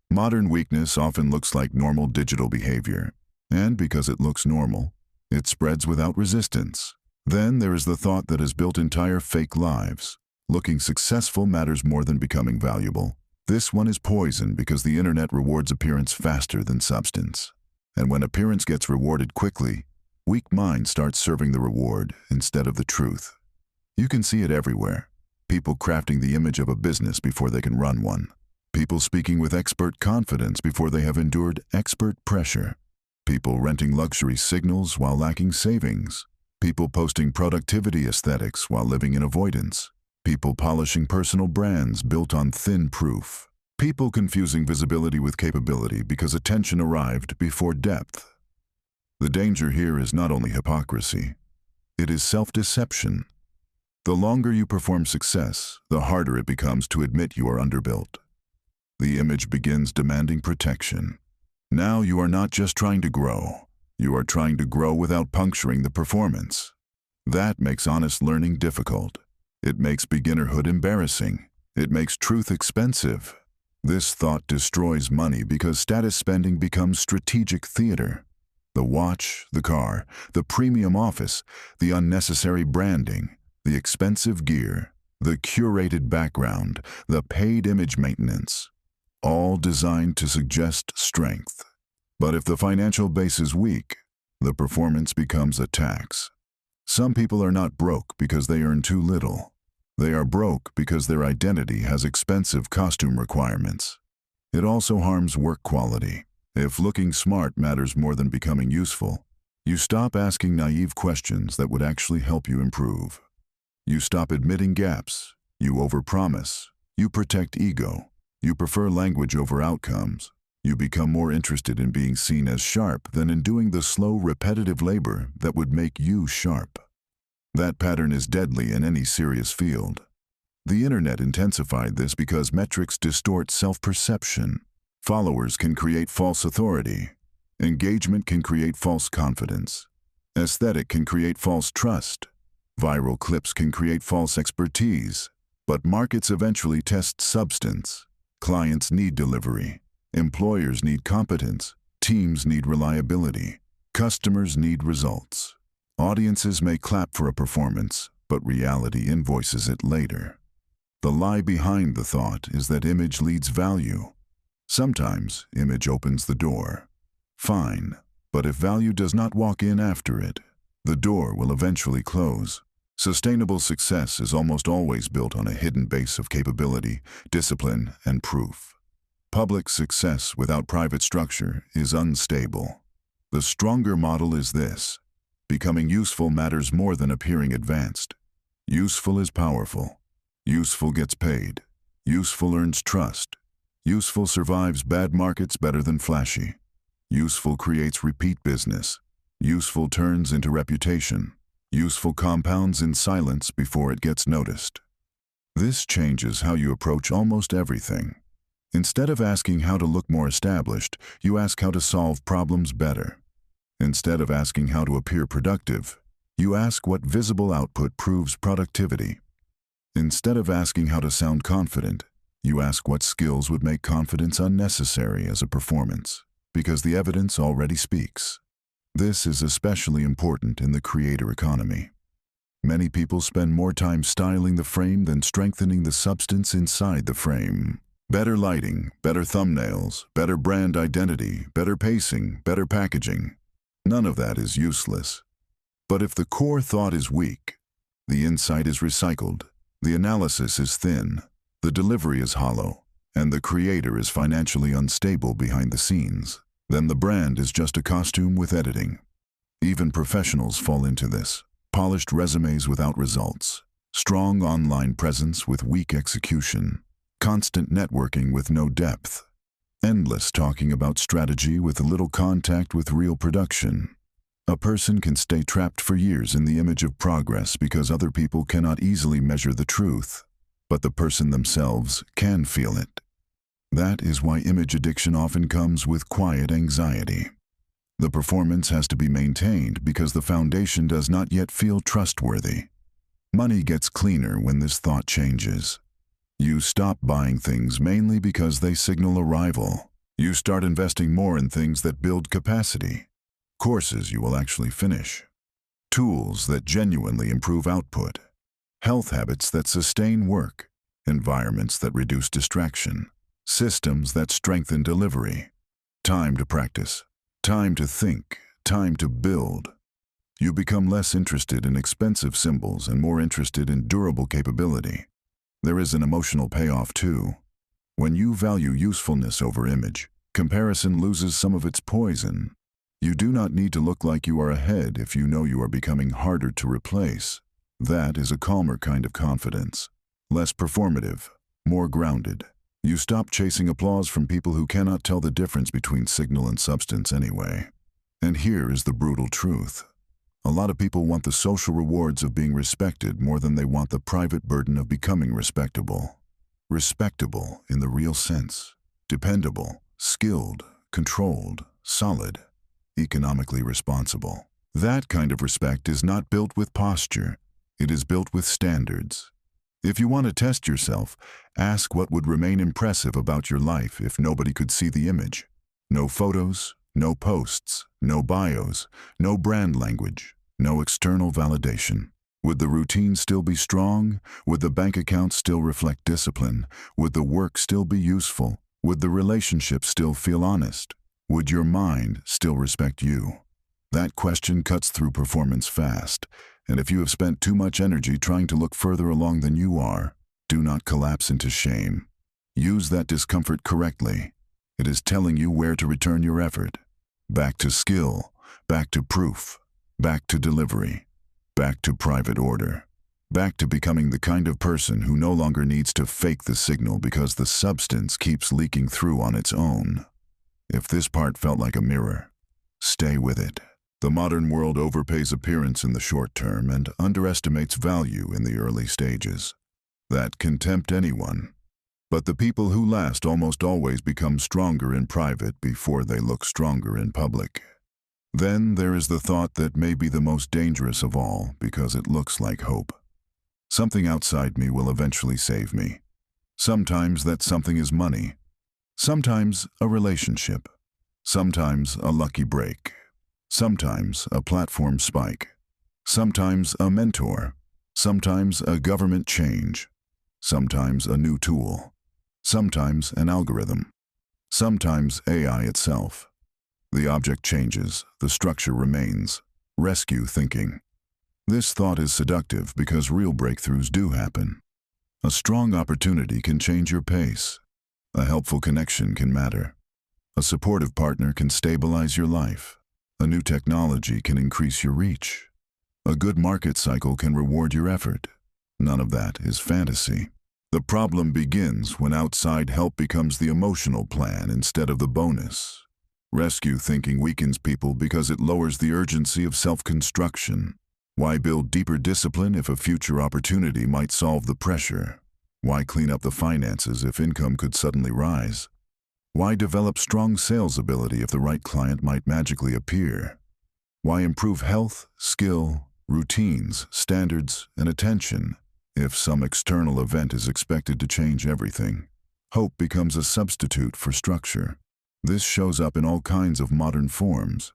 Modern weakness often looks like normal digital behavior, and because it looks normal, it spreads without resistance. Then there is the thought that has built entire fake lives. Looking successful matters more than becoming valuable. This one is poison because the internet rewards appearance faster than substance. And when appearance gets rewarded quickly, weak minds start serving the reward instead of the truth. You can see it everywhere. People crafting the image of a business before they can run one. People speaking with expert confidence before they have endured expert pressure. People renting luxury signals while lacking savings. People posting productivity aesthetics while living in avoidance. People polishing personal brands built on thin proof. People confusing visibility with capability because attention arrived before depth. The danger here is not only hypocrisy, it is self-deception. The longer you perform success, the harder it becomes to admit you are underbuilt. The image begins demanding protection. Now you are not just trying to grow, you are trying to grow without puncturing the performance. That makes honest learning difficult. It makes beginnerhood embarrassing. It makes truth expensive. This thought destroys money because status spending becomes strategic theater. The watch, the car, the premium office, the unnecessary branding, the expensive gear, the curated background, the paid image maintenance, all designed to suggest strength. But if the financial base is weak, the performance becomes a tax. Some people are not broke because they earn too little. They are broke because their identity has expensive costume requirements. It also harms work quality. If looking smart matters more than becoming useful, you stop asking naive questions that would actually help you improve. You stop admitting gaps. You overpromise. You protect ego. You prefer language over outcomes. You become more interested in being seen as sharp than in doing the slow, repetitive labor that would make you sharp. That pattern is deadly in any serious field. The internet intensified this because metrics distort self-perception. Followers can create false authority. Engagement can create false confidence. Aesthetic can create false trust. Viral clips can create false expertise. But markets eventually test substance. Clients need delivery. Employers need competence. Teams need reliability. Customers need results. Audiences may clap for a performance, but reality invoices it later. The lie behind the thought is that image leads value. Sometimes image opens the door. Fine, but if value does not walk in after it, the door will eventually close. Sustainable success is almost always built on a hidden base of capability, discipline, and proof. Public success without private structure is unstable. The stronger model is this. Becoming useful matters more than appearing advanced. Useful is powerful. Useful gets paid. Useful earns trust. Useful survives bad markets better than flashy. Useful creates repeat business. Useful turns into reputation. Useful compounds in silence before it gets noticed. This changes how you approach almost everything. Instead of asking how to look more established, you ask how to solve problems better. Instead of asking how to appear productive, you ask what visible output proves productivity. Instead of asking how to sound confident, you ask what skills would make confidence unnecessary as a performance, because the evidence already speaks. This is especially important in the creator economy. Many people spend more time styling the frame than strengthening the substance inside the frame. Better lighting, better thumbnails, better brand identity, better pacing, better packaging. None of that is useless. But if the core thought is weak, the insight is recycled, the analysis is thin, the delivery is hollow, and the creator is financially unstable behind the scenes, then the brand is just a costume with editing. Even professionals fall into this. Polished resumes without results, strong online presence with weak execution, constant networking with no depth, endless talking about strategy with little contact with real production. A person can stay trapped for years in the image of progress because other people cannot easily measure the truth, but the person themselves can feel it. That is why image addiction often comes with quiet anxiety. The performance has to be maintained because the foundation does not yet feel trustworthy. Money gets cleaner when this thought changes. You stop buying things mainly because they signal arrival. You start investing more in things that build capacity, courses you will actually finish, tools that genuinely improve output, health habits that sustain work, environments that reduce distraction, systems that strengthen delivery. Time to practice, time to think, time to build. You become less interested in expensive symbols and more interested in durable capability. There is an emotional payoff too. When you value usefulness over image, comparison loses some of its poison. You do not need to look like you are ahead if you know you are becoming harder to replace. That is a calmer kind of confidence. Less performative, more grounded. You stop chasing applause from people who cannot tell the difference between signal and substance anyway. And here is the brutal truth. A lot of people want the social rewards of being respected more than they want the private burden of becoming respectable. Respectable in the real sense. Dependable, skilled, controlled, solid, economically responsible. That kind of respect is not built with posture. It is built with standards. If you want to test yourself, ask what would remain impressive about your life if nobody could see the image. No photos, no posts, no bios, no brand language, no external validation. Would the routine still be strong? Would the bank account still reflect discipline? Would the work still be useful? Would the relationship still feel honest? Would your mind still respect you? That question cuts through performance fast, and if you have spent too much energy trying to look further along than you are, do not collapse into shame. Use that discomfort correctly. It is telling you where to return your effort. Back to skill, back to proof, back to delivery, back to private order, back to becoming the kind of person who no longer needs to fake the signal because the substance keeps leaking through on its own. If this part felt like a mirror, stay with it. The modern world overpays appearance in the short term and underestimates value in the early stages. That can tempt anyone. But the people who last almost always become stronger in private before they look stronger in public. Then there is the thought that may be the most dangerous of all because it looks like hope. Something outside me will eventually save me. Sometimes that something is money. Sometimes a relationship. Sometimes a lucky break. Sometimes a platform spike. Sometimes a mentor. Sometimes a government change. Sometimes a new tool. Sometimes an algorithm. Sometimes AI itself. The object changes, the structure remains. Rescue thinking. This thought is seductive because real breakthroughs do happen. A strong opportunity can change your pace. A helpful connection can matter. A supportive partner can stabilize your life. A new technology can increase your reach. A good market cycle can reward your effort. None of that is fantasy. The problem begins when outside help becomes the emotional plan instead of the bonus. Rescue thinking weakens people because it lowers the urgency of self-construction. Why build deeper discipline if a future opportunity might solve the pressure? Why clean up the finances if income could suddenly rise? Why develop strong sales ability if the right client might magically appear? Why improve health, skill, routines, standards, and attention if some external event is expected to change everything? Hope becomes a substitute for structure. This shows up in all kinds of modern forms.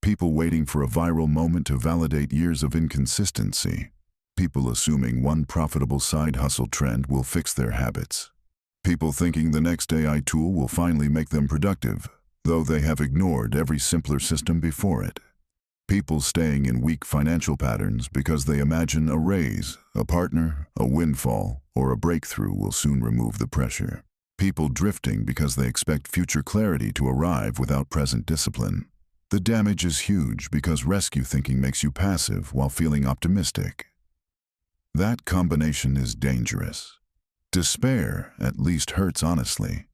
People waiting for a viral moment to validate years of inconsistency. People assuming one profitable side hustle trend will fix their habits. People thinking the next AI tool will finally make them productive, though they have ignored every simpler system before it. People staying in weak financial patterns because they imagine a raise, a partner, a windfall, or a breakthrough will soon remove the pressure. People drifting because they expect future clarity to arrive without present discipline. The damage is huge because rescue thinking makes you passive while feeling optimistic. That combination is dangerous. Despair at least hurts honestly.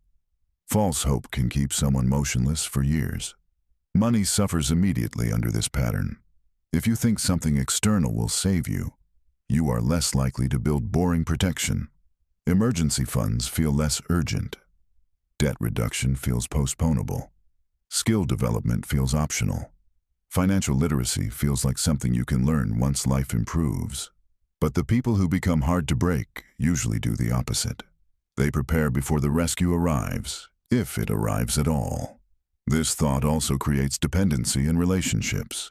False hope can keep someone motionless for years. Money suffers immediately under this pattern. If you think something external will save you, you are less likely to build boring protection. Emergency funds feel less urgent. Debt reduction feels postponable. Skill development feels optional. Financial literacy feels like something you can learn once life improves. But the people who become hard to break usually do the opposite. They prepare before the rescue arrives, if it arrives at all. This thought also creates dependency in relationships.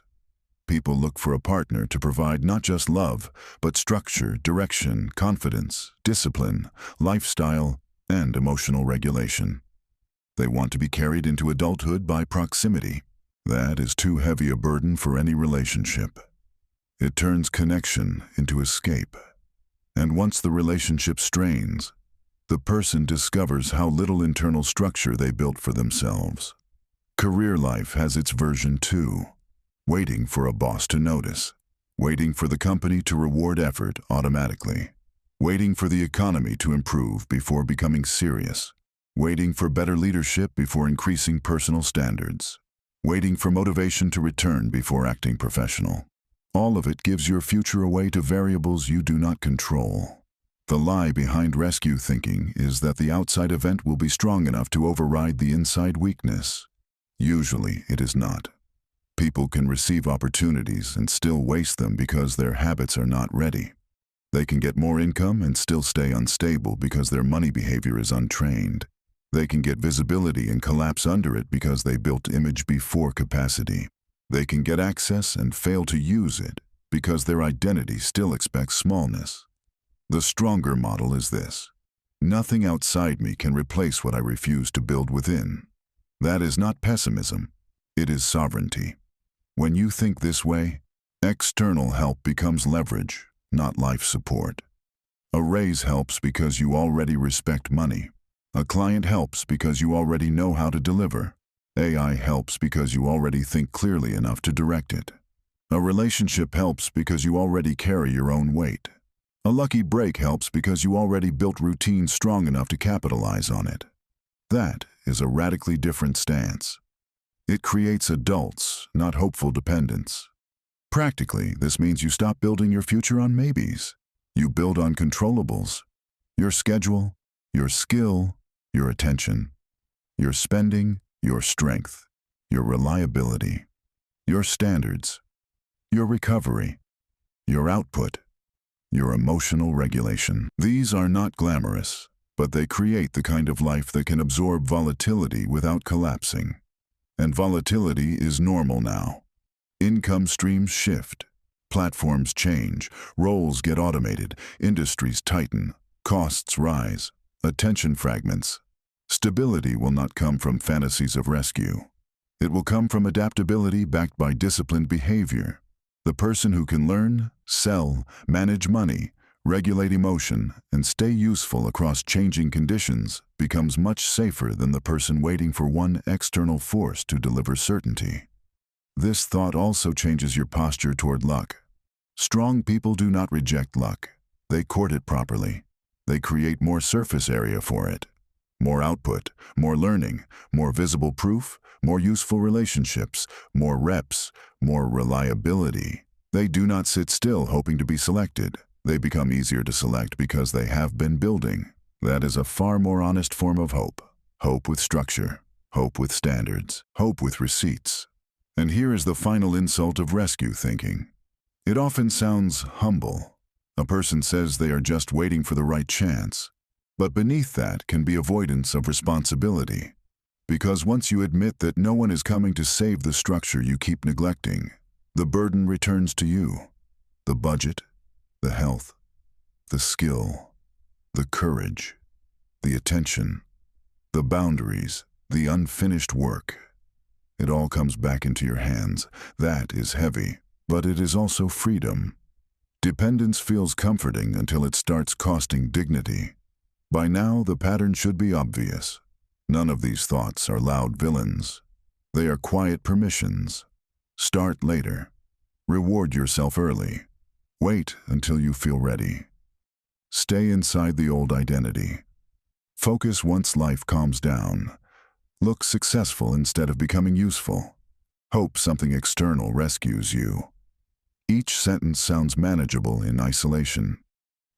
People look for a partner to provide not just love, but structure, direction, confidence, discipline, lifestyle, and emotional regulation. They want to be carried into adulthood by proximity. That is too heavy a burden for any relationship. It turns connection into escape. And once the relationship strains, the person discovers how little internal structure they built for themselves. Career life has its version too. Waiting for a boss to notice. Waiting for the company to reward effort automatically. Waiting for the economy to improve before becoming serious. Waiting for better leadership before increasing personal standards. Waiting for motivation to return before acting professional. All of it gives your future away to variables you do not control. The lie behind rescue thinking is that the outside event will be strong enough to override the inside weakness. Usually, it is not. People can receive opportunities and still waste them because their habits are not ready. They can get more income and still stay unstable because their money behavior is untrained. They can get visibility and collapse under it because they built image before capacity. They can get access and fail to use it because their identity still expects smallness. The stronger model is this: nothing outside me can replace what I refuse to build within. That is not pessimism, it is sovereignty. When you think this way, external help becomes leverage, not life support. A raise helps because you already respect money. A client helps because you already know how to deliver. AI helps because you already think clearly enough to direct it. A relationship helps because you already carry your own weight. A lucky break helps because you already built routine strong enough to capitalize on it. That is a radically different stance. It creates adults, not hopeful dependents. Practically, this means you stop building your future on maybes. You build on controllables. Your schedule, your skill, your attention, your spending, your strength, your reliability, your standards, your recovery, your output, your emotional regulation. These are not glamorous, but they create the kind of life that can absorb volatility without collapsing. And volatility is normal now. Income streams shift, platforms change, roles get automated, industries tighten, costs rise, attention fragments. Stability will not come from fantasies of rescue. It will come from adaptability backed by disciplined behavior. The person who can learn, sell, manage money, regulate emotion, and stay useful across changing conditions becomes much safer than the person waiting for one external force to deliver certainty. This thought also changes your posture toward luck. Strong people do not reject luck. They court it properly. They create more surface area for it. More output, more learning, more visible proof, more useful relationships, more reps, more reliability. They do not sit still hoping to be selected. They become easier to select because they have been building. That is a far more honest form of hope. Hope with structure. Hope with standards. Hope with receipts. And here is the final insult of rescue thinking. It often sounds humble. A person says they are just waiting for the right chance. But beneath that can be avoidance of responsibility. Because once you admit that no one is coming to save the structure you keep neglecting, the burden returns to you. The budget, the health, the skill, the courage, the attention, the boundaries, the unfinished work. It all comes back into your hands. That is heavy, but it is also freedom. Dependence feels comforting until it starts costing dignity. By now, the pattern should be obvious. None of these thoughts are loud villains. They are quiet permissions. Start later. Reward yourself early. Wait until you feel ready. Stay inside the old identity. Focus once life calms down. Look successful instead of becoming useful. Hope something external rescues you. Each sentence sounds manageable in isolation.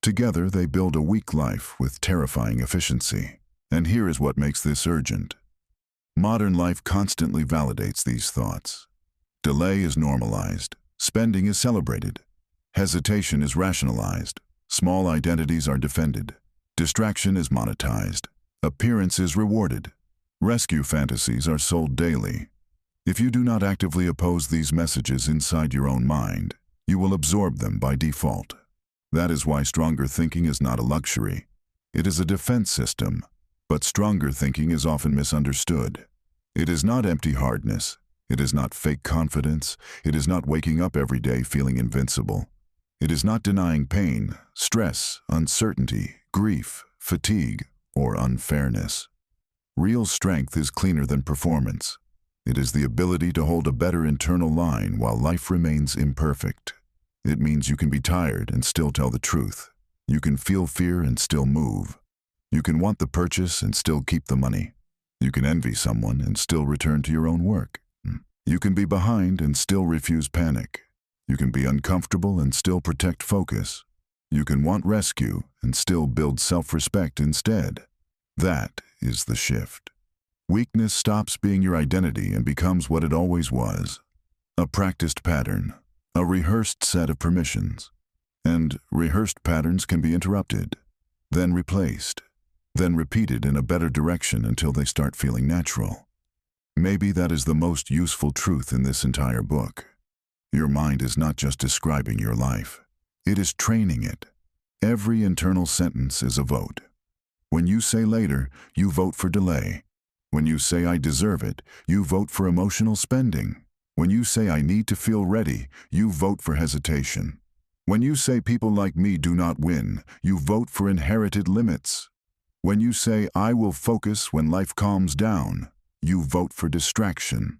Together, they build a weak life with terrifying efficiency. And here is what makes this urgent. Modern life constantly validates these thoughts. Delay is normalized. Spending is celebrated. Hesitation is rationalized. Small identities are defended. Distraction is monetized. Appearance is rewarded. Rescue fantasies are sold daily. If you do not actively oppose these messages inside your own mind, you will absorb them by default. That is why stronger thinking is not a luxury. It is a defense system, but stronger thinking is often misunderstood. It is not empty hardness. It is not fake confidence. It is not waking up every day feeling invincible. It is not denying pain, stress, uncertainty, grief, fatigue, or unfairness. Real strength is cleaner than performance. It is the ability to hold a better internal line while life remains imperfect. It means you can be tired and still tell the truth. You can feel fear and still move. You can want the purchase and still keep the money. You can envy someone and still return to your own work. You can be behind and still refuse panic. You can be uncomfortable and still protect focus. You can want rescue and still build self-respect instead. That is the shift. Weakness stops being your identity and becomes what it always was. A practiced pattern, a rehearsed set of permissions. And rehearsed patterns can be interrupted, then replaced, then repeated in a better direction until they start feeling natural. Maybe that is the most useful truth in this entire book. Your mind is not just describing your life. It is training it. Every internal sentence is a vote. When you say later, you vote for delay. When you say I deserve it, you vote for emotional spending. When you say I need to feel ready, you vote for hesitation. When you say people like me do not win, you vote for inherited limits. When you say I will focus when life calms down, you vote for distraction.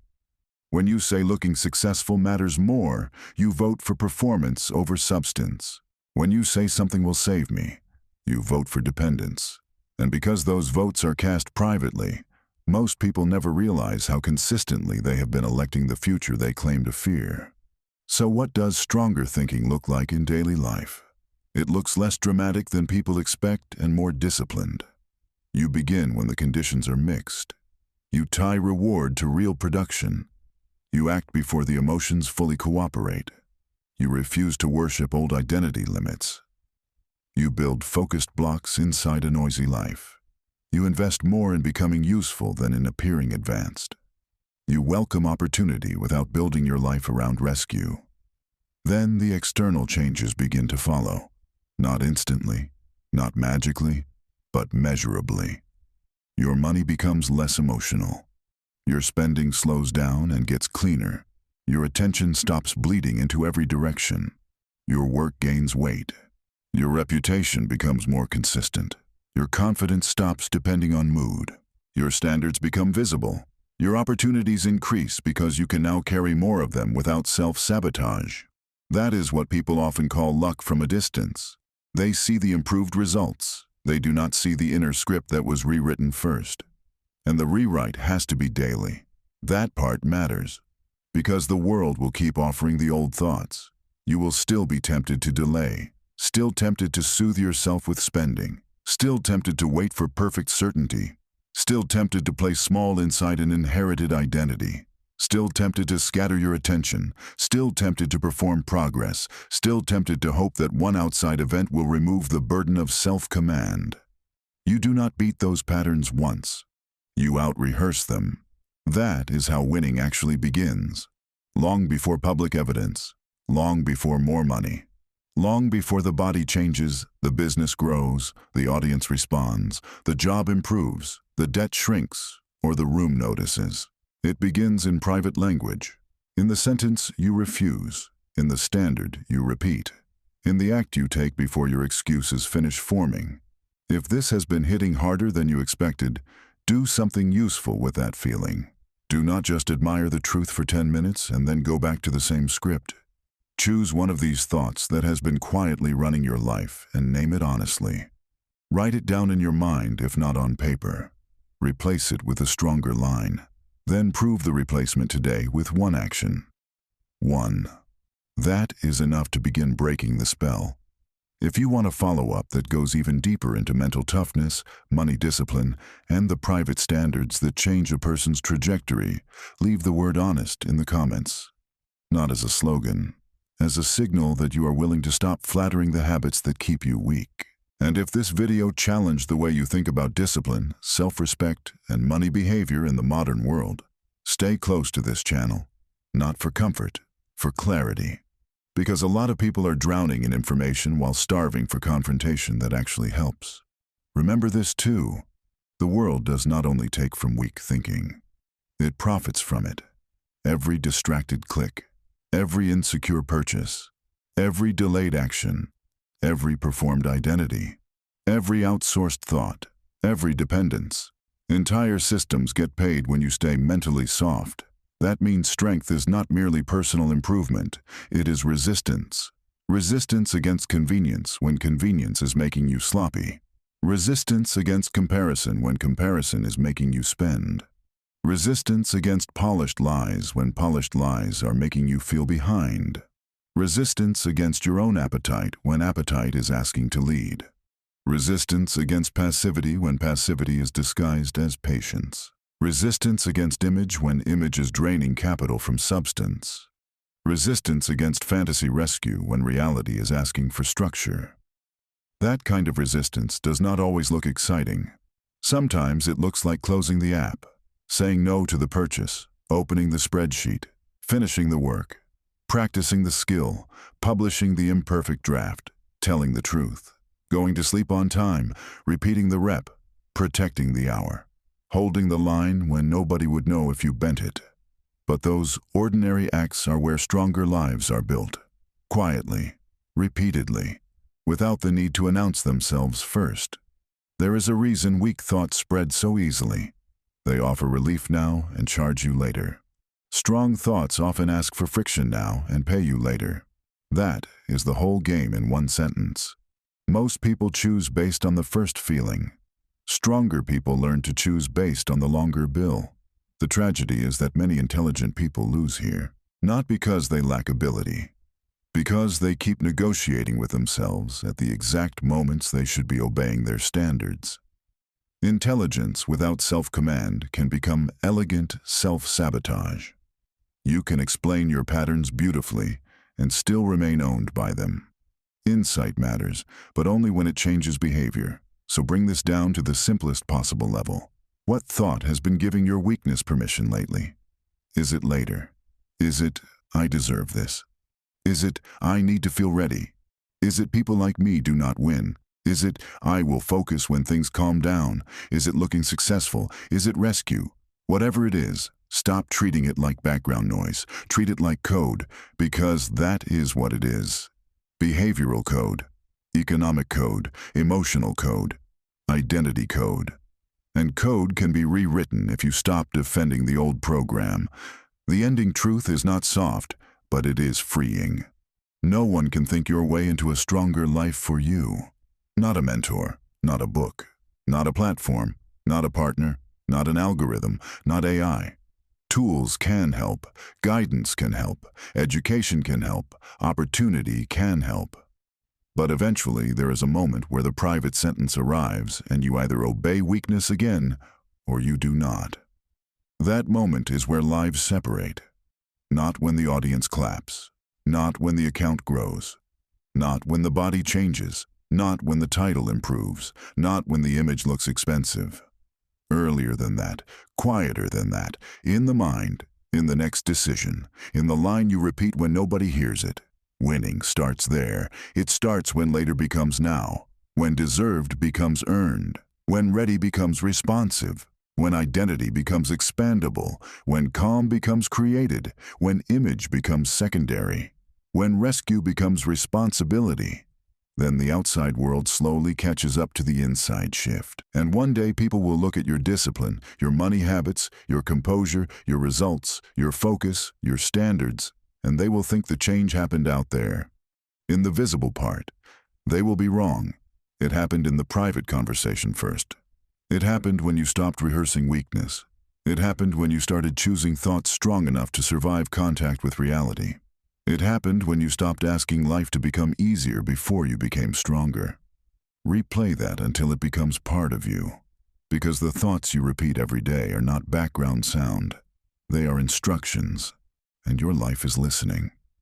When you say looking successful matters more, you vote for performance over substance. When you say something will save me, you vote for dependence. And because those votes are cast privately, most people never realize how consistently they have been electing the future they claim to fear. So what does stronger thinking look like in daily life? It looks less dramatic than people expect and more disciplined. You begin when the conditions are mixed. You tie reward to real production. You act before the emotions fully cooperate. You refuse to worship old identity limits. You build focused blocks inside a noisy life. You invest more in becoming useful than in appearing advanced. You welcome opportunity without building your life around rescue. Then the external changes begin to follow. Not instantly, not magically, but measurably. Your money becomes less emotional. Your spending slows down and gets cleaner. Your attention stops bleeding into every direction. Your work gains weight. Your reputation becomes more consistent. Your confidence stops depending on mood. Your standards become visible. Your opportunities increase because you can now carry more of them without self-sabotage. That is what people often call luck from a distance. They see the improved results. They do not see the inner script that was rewritten first. And the rewrite has to be daily. That part matters. Because the world will keep offering the old thoughts. You will still be tempted to delay, still tempted to soothe yourself with spending, still tempted to wait for perfect certainty, still tempted to play small inside an inherited identity, still tempted to scatter your attention, still tempted to perform progress, still tempted to hope that one outside event will remove the burden of self-command. You do not beat those patterns once. You out-rehearse them. That is how winning actually begins. Long before public evidence, long before more money, long before the body changes, the business grows, the audience responds, the job improves, the debt shrinks, or the room notices. It begins in private language. In the sentence you refuse, in the standard you repeat, in the act you take before your excuses finish forming. If this has been hitting harder than you expected, do something useful with that feeling. Do not just admire the truth for 10 minutes and then go back to the same script. Choose one of these thoughts that has been quietly running your life and name it honestly. Write it down in your mind, if not on paper. Replace it with a stronger line. Then prove the replacement today with one action. 1. That is enough to begin breaking the spell. If you want a follow-up that goes even deeper into mental toughness, money discipline, and the private standards that change a person's trajectory, leave the word honest in the comments. Not as a slogan, as a signal that you are willing to stop flattering the habits that keep you weak. And if this video challenged the way you think about discipline, self-respect, and money behavior in the modern world, stay close to this channel. Not for comfort, for clarity. Because a lot of people are drowning in information while starving for confrontation that actually helps. Remember this too. The world does not only take from weak thinking. It profits from it. Every distracted click, every insecure purchase, every delayed action, every performed identity, every outsourced thought, every dependence. Entire systems get paid when you stay mentally soft. That means strength is not merely personal improvement, it is resistance. Resistance against convenience when convenience is making you sloppy. Resistance against comparison when comparison is making you spend. Resistance against polished lies when polished lies are making you feel behind. Resistance against your own appetite when appetite is asking to lead. Resistance against passivity when passivity is disguised as patience. Resistance against image when image is draining capital from substance. Resistance against fantasy rescue when reality is asking for structure. That kind of resistance does not always look exciting. Sometimes it looks like closing the app, saying no to the purchase, opening the spreadsheet, finishing the work, practicing the skill, publishing the imperfect draft, telling the truth, going to sleep on time, repeating the rep, protecting the hour, holding the line when nobody would know if you bent it. But those ordinary acts are where stronger lives are built, quietly, repeatedly, without the need to announce themselves first. There is a reason weak thoughts spread so easily. They offer relief now and charge you later. Strong thoughts often ask for friction now and pay you later. That is the whole game in one sentence. Most people choose based on the first feeling. Stronger people learn to choose based on the longer bill. The tragedy is that many intelligent people lose here, not because they lack ability, because they keep negotiating with themselves at the exact moments they should be obeying their standards. Intelligence without self-command can become elegant self-sabotage. You can explain your patterns beautifully and still remain owned by them. Insight matters, but only when it changes behavior. So bring this down to the simplest possible level. What thought has been giving your weakness permission lately? Is it later? Is it, I deserve this? Is it, I need to feel ready? Is it, people like me do not win? Is it, I will focus when things calm down? Is it, looking successful? Is it, rescue? Whatever it is, stop treating it like background noise. Treat it like code, because that is what it is. Behavioral code, economic code, emotional code, identity code. And code can be rewritten if you stop defending the old program. The ending truth is not soft, but it is freeing. No one can think your way into a stronger life for you. Not a mentor, not a book, not a platform, not a partner, not an algorithm, not AI. Tools can help, guidance can help, education can help, opportunity can help. But eventually there is a moment where the private sentence arrives and you either obey weakness again or you do not. That moment is where lives separate. Not when the audience claps, not when the account grows, not when the body changes, not when the title improves, not when the image looks expensive. Earlier than that, quieter than that, in the mind, in the next decision, in the line you repeat when nobody hears it. Winning starts there. It starts when later becomes now, when deserved becomes earned, when ready becomes responsive, when identity becomes expandable, when calm becomes created, when image becomes secondary, when rescue becomes responsibility. Then the outside world slowly catches up to the inside shift. And one day people will look at your discipline, your money habits, your composure, your results, your focus, your standards, and they will think the change happened out there. In the visible part, they will be wrong. It happened in the private conversation first. It happened when you stopped rehearsing weakness. It happened when you started choosing thoughts strong enough to survive contact with reality. It happened when you stopped asking life to become easier before you became stronger. Replay that until it becomes part of you. Because the thoughts you repeat every day are not background sound. They are instructions, and your life is listening.